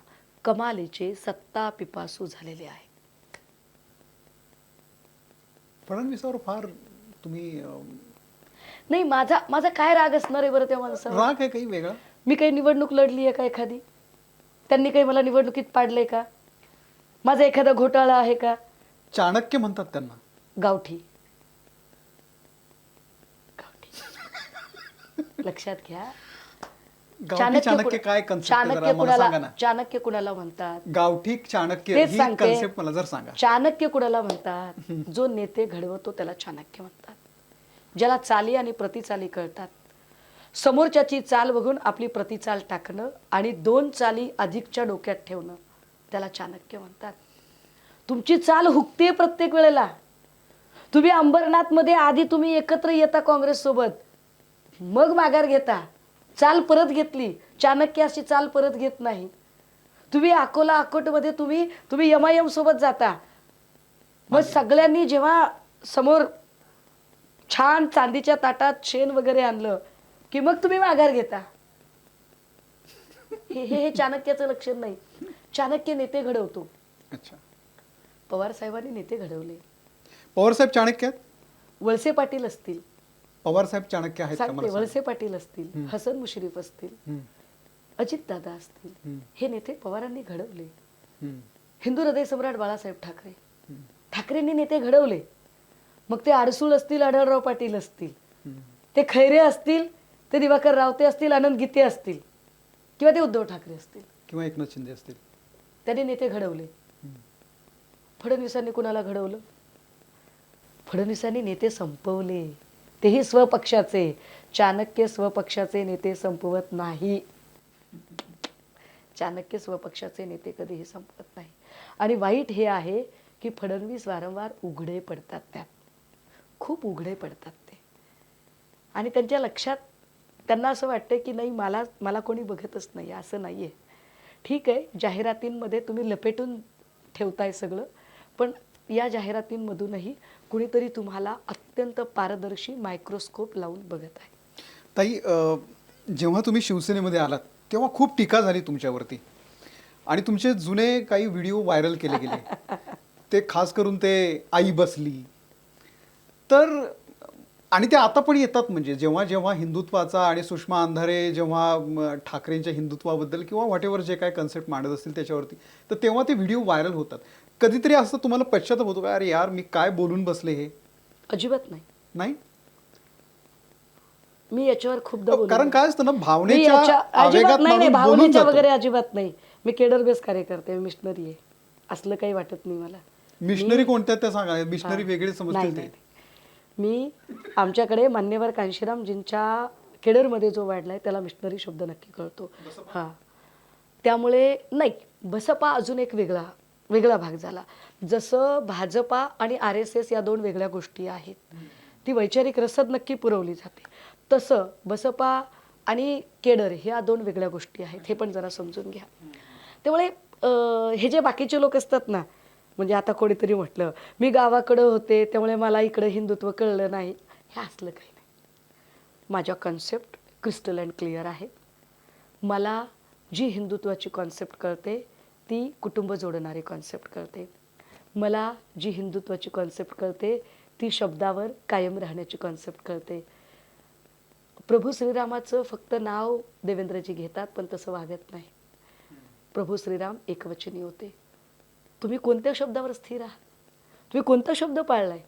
कमालीचे सत्ता पिपासू झालेले आहे. फडणवीसावर फार तुम्ही नाही, माझा काय राग असणार आहे बरं त्या माणसावर? राग आहे काही वेगळा? मी काही निवडणूक लढली आहे का एखादी? त्यांनी काही मला निवडणुकीत पाडलंय का? माझा एखादा घोटाळा आहे का? चाणक्य म्हणतात त्यांना. गावठी लक्षात घ्या. गावठी चाणक्य काय कन्सेप्ट आहे जरा मला सांगा ना. चाणक्य कुणाला म्हणतात? गावठी चाणक्य तेच ही सांगते. कन्सेप्ट मला जर सांगा. चाणक्य कुणाला म्हणतात? जो नेते घडवतो त्याला चाणक्य म्हणतात. ज्याला चाली आणि प्रतिचाली कळतात. समोरच्याची चाल बघून आपली प्रतिचाल टाकणं आणि 2 चाली अधिकच्या डोक्यात ठेवणं त्याला चाणक्य म्हणतात. तुमची चाल हुकते प्रत्येक वेळेला. तुम्ही अंबरनाथमध्ये आधी तुम्ही एकत्र येता काँग्रेस सोबत, मग माघार घेता, चाल परत घेतली. चाणक्य अशी चाल परत घेत नाही. तुम्ही अकोटमध्ये तुम्ही MIM सोबत जाता, मग सगळ्यांनी जेव्हा समोर छान चांदीच्या ताटात शेण वगैरे आणलं की मग तुम्ही माघार घेता. हे चाणक्याचं लक्षण नाही. चाणक्य नेते घडवतो. अच्छा, पवार साहेबांनी नेते घडवले. पवार साहेब चाणक्य आहेत? वळसे पाटील असतील, पवार साहेब चाणक्य आहेत का सांगते, मला सांगा? वळसे पाटील असतील, हसन मुश्रीफ असतील, अजितदादा असतील, हे नेते पवारांनी घडवले. हिंदू हृदय सम्राट बाळासाहेब ठाकरेंनी नेते घडवले. मग ते आडसूळ असतील, आढळराव पाटील असतील, ते खैरे असतील, ते दिवाकर रावते असतील, आनंद गीते असतील, किंवा ते उद्धव ठाकरे असतील, किंवा एकनाथ शिंदे असतील, त्यांनी नेते घडवले. फडणवीसांनी कुणाला घडवलं? फडणवीसांनी नेते संपवले, तेही स्वपक्षाचे. चाणक्य स्वपक्षाचे नेते संपवत नाही. चाणक्य स्वपक्षाचे नेते कधीही संपवत नाही. आणि वाईट हे आहे की फडणवीस वारंवार उघडे पडतात, त्यात खूप उघडे पडतात ते. आणि त्यांच्या लक्षात त्यांना असं वाटतं की नाही, मला कोणी बघतच नाही. असं नाही आहे. ठीक आहे, जाहिरातींमध्ये तुम्ही लपेटून ठेवताय सगळं, पण या जाहिरातींमधूनही कुणीतरी तुम्हाला अत्यंत पारदर्शी मायक्रोस्कोप लावून बघत आहे. ताई, जेव्हा तुम्ही शिवसेनेमध्ये आलात तेव्हा खूप टीका झाली तुमच्यावरती. आणि तुमचे जुने काही व्हिडिओ व्हायरल केले गेले ते खास करून ते आई बसली तर आणि ते आता पण येतात म्हणजे जेव्हा जेव्हा हिंदुत्वाचा आणि सुषमा अंधारे जेव्हा ठाकरेंच्या हिंदुत्वाबद्दल किंवा व्हॉट एव्हर जे काय कन्सेप्ट मांडत असतील त्याच्यावरती तर तेव्हा ते व्हिडिओ व्हायरल होतात. कधीतरी असं तुम्हाला पश्चाताप होतो का अरे यार मी काय बोलून बसले हे? अजिबात नाही. नाही मी याच्यावर खूपदा बोलले. कारण काय असतं ना मी भावनेच्या अजिबात आवेगात नाही नाही माणूस बोलून भावनेच्या जातो. वगैरे अजिबात नाही. मी केडर बेस कार्यकर्ते, मिशनरी आहे, असलं काही वाटत नाही मला. मिशनरी कोणत्या त्या सांगा. मिशनरी वेगळे नाही, समजतील नाही, ते. मी आमच्याकडे मान्यवर कांशीरामजींच्या केडरमध्ये जो वाढलाय त्याला मिशनरी शब्द नक्की कळतो. हा त्यामुळे नाही, बसपा अजून एक वेगळा भाग झाला. जसं भाजपा आणि RSS या दोन वेगळ्या गोष्टी आहेत, ती वैचारिक रसद नक्की पुरवली जाते, तसं बसपा आणि केडर ह्या दोन वेगळ्या गोष्टी आहेत, हे पण जरा समजून घ्या. त्यामुळे हे जे बाकीचे लोक असतात ना, म्हणजे आता कोणीतरी म्हटलं मी गावाकडं होते त्यामुळे मला इकडं हिंदुत्व कळलं नाही, हे असलं काही नाही. माझ्या कॉन्सेप्ट क्रिस्टल अँड क्लिअर आहेत. मला जी हिंदुत्वाची कॉन्सेप्ट कळते ती कुटुंब जोडणारी कॉन्सेप्ट कळते. मला जी हिंदुत्वाची कॉन्सेप्ट कळते ती शब्दावर कायम राहण्याची कॉन्सेप्ट कळते. प्रभू श्रीरामाचं फक्त नाव देवेंद्रजी घेतात पण तसं वागत नाही. प्रभू श्रीराम एकवचनी होते. तुम्ही कोणत्या शब्दावर स्थिर आहात? तुम्ही कोणता शब्द पाळलाय?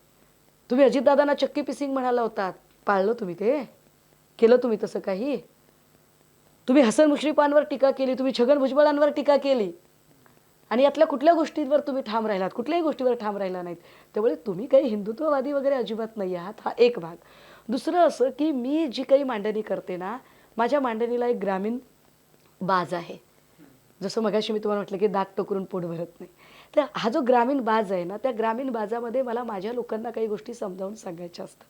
तुम्ही अजितदादांना चक्की पिसिंग म्हणाला होतात, पाळलं तुम्ही ते? केलं तुम्ही तसं काही? तुम्ही हसन मुश्रीफांवर टीका केली, तुम्ही छगन भुजबळांवर टीका केली आणि यातल्या कुठल्या गोष्टींवर तुम्ही ठाम राहिलात? कुठल्याही गोष्टीवर ठाम राहिला नाहीत. त्यामुळे तुम्ही काही हिंदुत्ववादी वगैरे अजिबात नाही आहात, हा एक भाग. दुसरं असं की मी जी काही मांडणी करते ना, माझ्या मांडणीला एक ग्रामीण बाज आहे. जसं मगाशी मी तुम्हाला म्हटलं की दात टोकरून पोट भरत नाही, तर हा जो ग्रामीण बाज आहे ना, त्या ग्रामीण बाजामध्ये मला माझ्या लोकांना काही गोष्टी समजावून सांगायच्या असतात.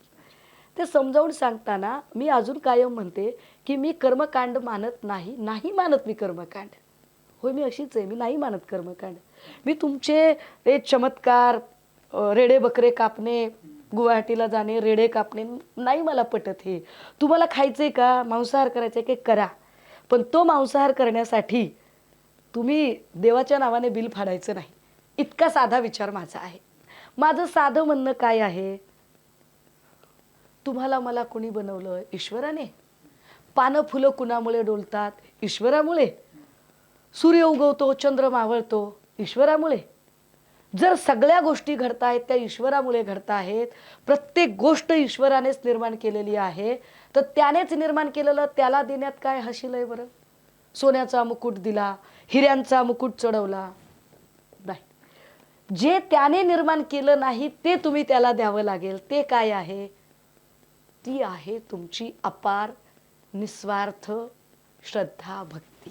ते समजावून सांगताना मी अजून कायम म्हणते की मी कर्मकांड मानत नाही मानत मी कर्मकांड. होय, मी अशीच आहे, मी नाही मानत कर्मकांड. मी तुमचे ते चमत्कार, रेडे बकरे कापणे, गुवाहाटीला जाणे, रेडे कापणे, नाही मला पटत हे. तुम्हाला खायचंय का, मांसाहार करायचंय की करा, पण तो मांसाहार करण्यासाठी तुम्ही देवाच्या नावाने बिल फाडायचं नाही, इतका साधा विचार माझा आहे. माझं साधं म्हणणं काय आहे, तुम्हाला मला कोणी बनवलं? ईश्वराने. पानं फुलं कुणामुळे डोलतात? ईश्वरामुळे. सूर्य उगवतो, चंद्र मावळतो, ईश्वरामुळे. जर सगळ्या गोष्टी घडतायत त्या ईश्वरामुळे घडतायत, प्रत्येक गोष्ट ईश्वरानेच निर्माण केलेली आहे, तर त्यानेच निर्माण केलेलं त्याला देण्यात काय हशीलय बरं? सोन्याचा मुकुट दिला, हिऱ्यांचा मुकुट चढवला नाही. जे त्याने निर्माण केलं नाही ते तुम्ही त्याला द्यावं लागेल. ते काय आहे? ती आहे तुमची अपार निस्वार्थ श्रद्धा, भक्ती.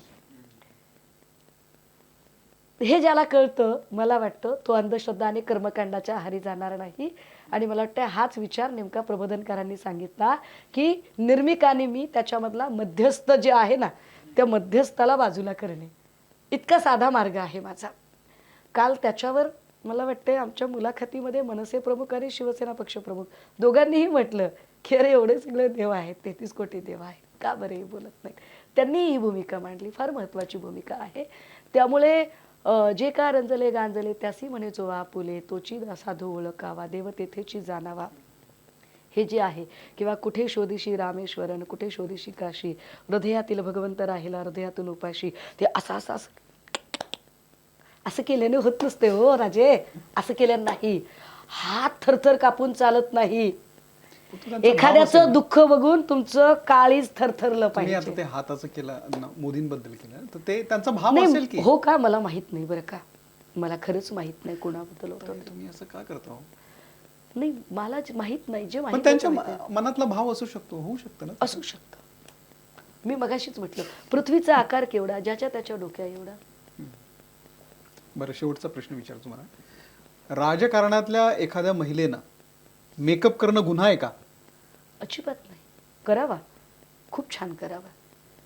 हे ज्याला कळतं, मला वाटतं तो अंधश्रद्धा आणि कर्मकांडाच्या आहारी जाणार नाही. आणि मला वाटतं हाच विचार नेमका प्रबोधनकारांनी सांगितला की निर्मिकाने मी त्याच्यामधला मध्यस्थ जे आहे ना, त्या मध्यस्थाला बाजूला करणे, इतका साधा मार्ग आहे माझा. काल त्याच्यावर मला वाटतं आमच्या मुलाखतीमध्ये मनसे प्रमुख आणि शिवसेना पक्षप्रमुख दोघांनीही म्हटलं की अरे एवढे सगळे देव आहेत, 33 कोटी देव आहेत, का बरे बोलत नाही? त्यांनी ही भूमिका मांडली, फार महत्त्वाची भूमिका आहे. त्यामुळे जे का रंजले गांजले त्यासी म्हणे जो आपुले, तोची साधू ओळखावा, देव तेथेची जाणावा, हे जे आहे, किंवा कुठे शोधिशी रामेश्वरन, कुठे शोधिशी काशी, हृदयातील भगवंत राहिला हृदयातून उपाशी. ते असं केल्याने होत नसते हो राजे, असं केल्याने नाही. हात थरथर कापून चालत नाही. एखाद्याचं दुःख बघून तुमचं काळीज थरथरलं पाहिजे. आता ते हाताचं केलं मोदींबद्दल केलं तर ते त्यांचा भाव असेल की हो का? मला माहित नाही बरं का, मला खरंच माहित नाही कोणाबद्दल होतं. तुम्ही असं का करता हो? नाही, मला माहित नाही. जे पण माहित त्यांच्या मनातला भाव असू शकतो, होऊ शकतं ना, असू शकतं. मी मगाशीच म्हटलं पृथ्वीचा आकार केवढा, ज्याच्या त्याच्या डोक्या एवढा. बरं, शेवटचा प्रश्न विचार तुम्हाला. राजकारणातल्या एखाद्या महिलेनं मेकअप करणं गुन्हा आहे का? अजिबात नाही. करावा, खूप छान करावा,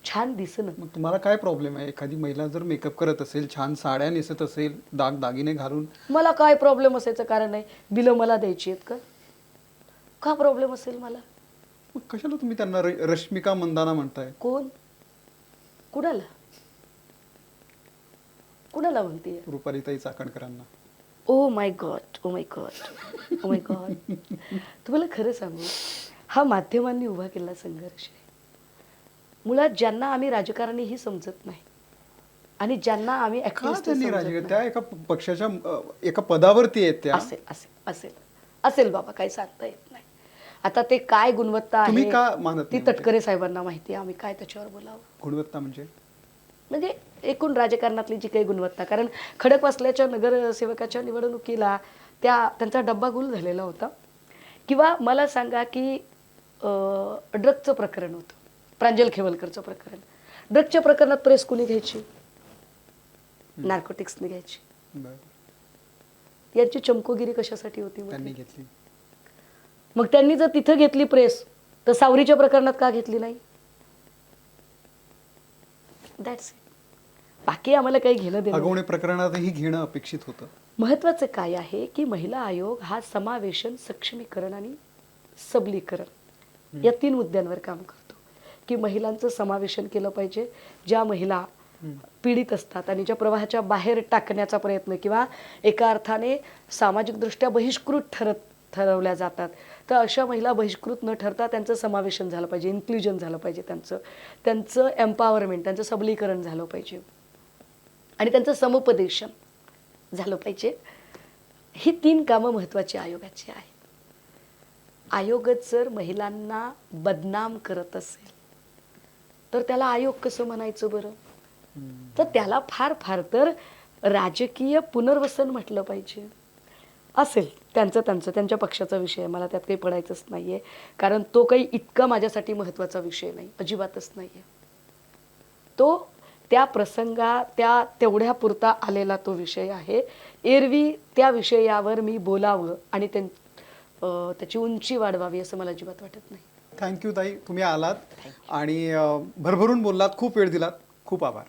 छान दिसणं. मग तुम्हाला काय प्रॉब्लेम आहे? एखादी महिला जर मेकअप करत असेल, छान साड्या नेसत असेल, दागिने घालून, मला काय प्रॉब्लेम असायचं कारण नाही. बिलं मला द्यायची आहेत का प्रॉब्लेम असेल मला? मग कशाला तुम्ही त्यांना रश्मिका मंदाना म्हणताय? कोण? कुणाला? कुणाला म्हणते? रुपालीताई चाकणकरांना. Oh my God, oh my God, oh my God. तुम्हाला खरं सांगू, हा माध्यमांनी उभा केलेला संघर्ष आहे. मुळात ज्यांना आम्ही राजकारणीही समजत नाही आणि ज्यांना आम्ही का activist त्यांनी समजत राजकीय नाही. त्या एका पक्षाच्या एका पदावरती आहेत त्या. असेल असेल असेल असेल बाबा, काही सांगता येत नाही. आता ते काय गुणवत्ता तुम्ही आहे का मानत ती नाही? तटकरे साहेबांना माहिती आहे, आम्ही काय त्याच्यावर बोलावं. गुणवत्ता म्हणजे म्हणजे एकूण राजकारणातली जी काही गुणवत्ता, कारण खडकवासल्याच्या नगरसेवकाच्या निवडणुकीला त्यांचा डब्बा गुल झालेला होता. किंवा मला सांगा की ड्रगचं प्रकरण होतं, प्रांजल खेवलकरचं प्रकरण. ड्रगच्या प्रकरणात प्रेस कुणी घ्यायची? नार्कोटिक्सने घ्यायची. बरं, यांची चमकोगिरी कशासाठी होती मग? त्यांनी घेतली. मग त्यांनी जर तिथं घेतली प्रेस, तर सावरीच्या प्रकरणात का घेतली नाही? That's it. बाकी आम्हाला काही घेणं देणं. अगवणे प्रकरणातही घेणं अपेक्षित होतं. महत्वाचं काय आहे की महिला आयोग हा समावेशन, सक्षमीकरण आणि सबलीकरण या 3 मुद्द्यांवर काम करतो. की महिलांचं समावेशन केलं पाहिजे, ज्या महिला पीडित असतात आणि ज्या प्रवाहाच्या बाहेर टाकण्याचा प्रयत्न किंवा एका अर्थाने सामाजिकदृष्ट्या बहिष्कृत ठरवल्या जातात, तर अशा महिला बहिष्कृत न ठरता त्यांचं समावेशन झालं पाहिजे, इन्क्ल्युजन झालं पाहिजे, त्यांचं एम्पॉवरमेंट, त्यांचं सबलीकरण झालं पाहिजे आणि त्यांचं समुपदेशन झालं पाहिजे. ही 3 कामं महत्त्वाची आयोगाची आहेत. आयोगच जर महिलांना बदनाम करत असेल तर त्याला आयोग कसं म्हणायचं बरं? तर त्याला फार फार तर राजकीय पुनर्वसन म्हटलं पाहिजे. असेल त्यांच्या पक्षाचा विषय, मला त्यात काही पडायचंच नाहीये, कारण तो काही इतका माझ्यासाठी महत्त्वाचा विषय नाही, अजिबातच नाहीये. तो त्या तेवढ्या पुरता आलेला तो विषय आहे. एरवी त्या विषयावर मी बोलावं आणि त्याची उंची वाढवावी असं मला अजिबात वाटत नाही. थँक्यू ताई, तुम्ही आलात आणि भरभरून बोललात, खूप वेळ दिलात. खूप आभार.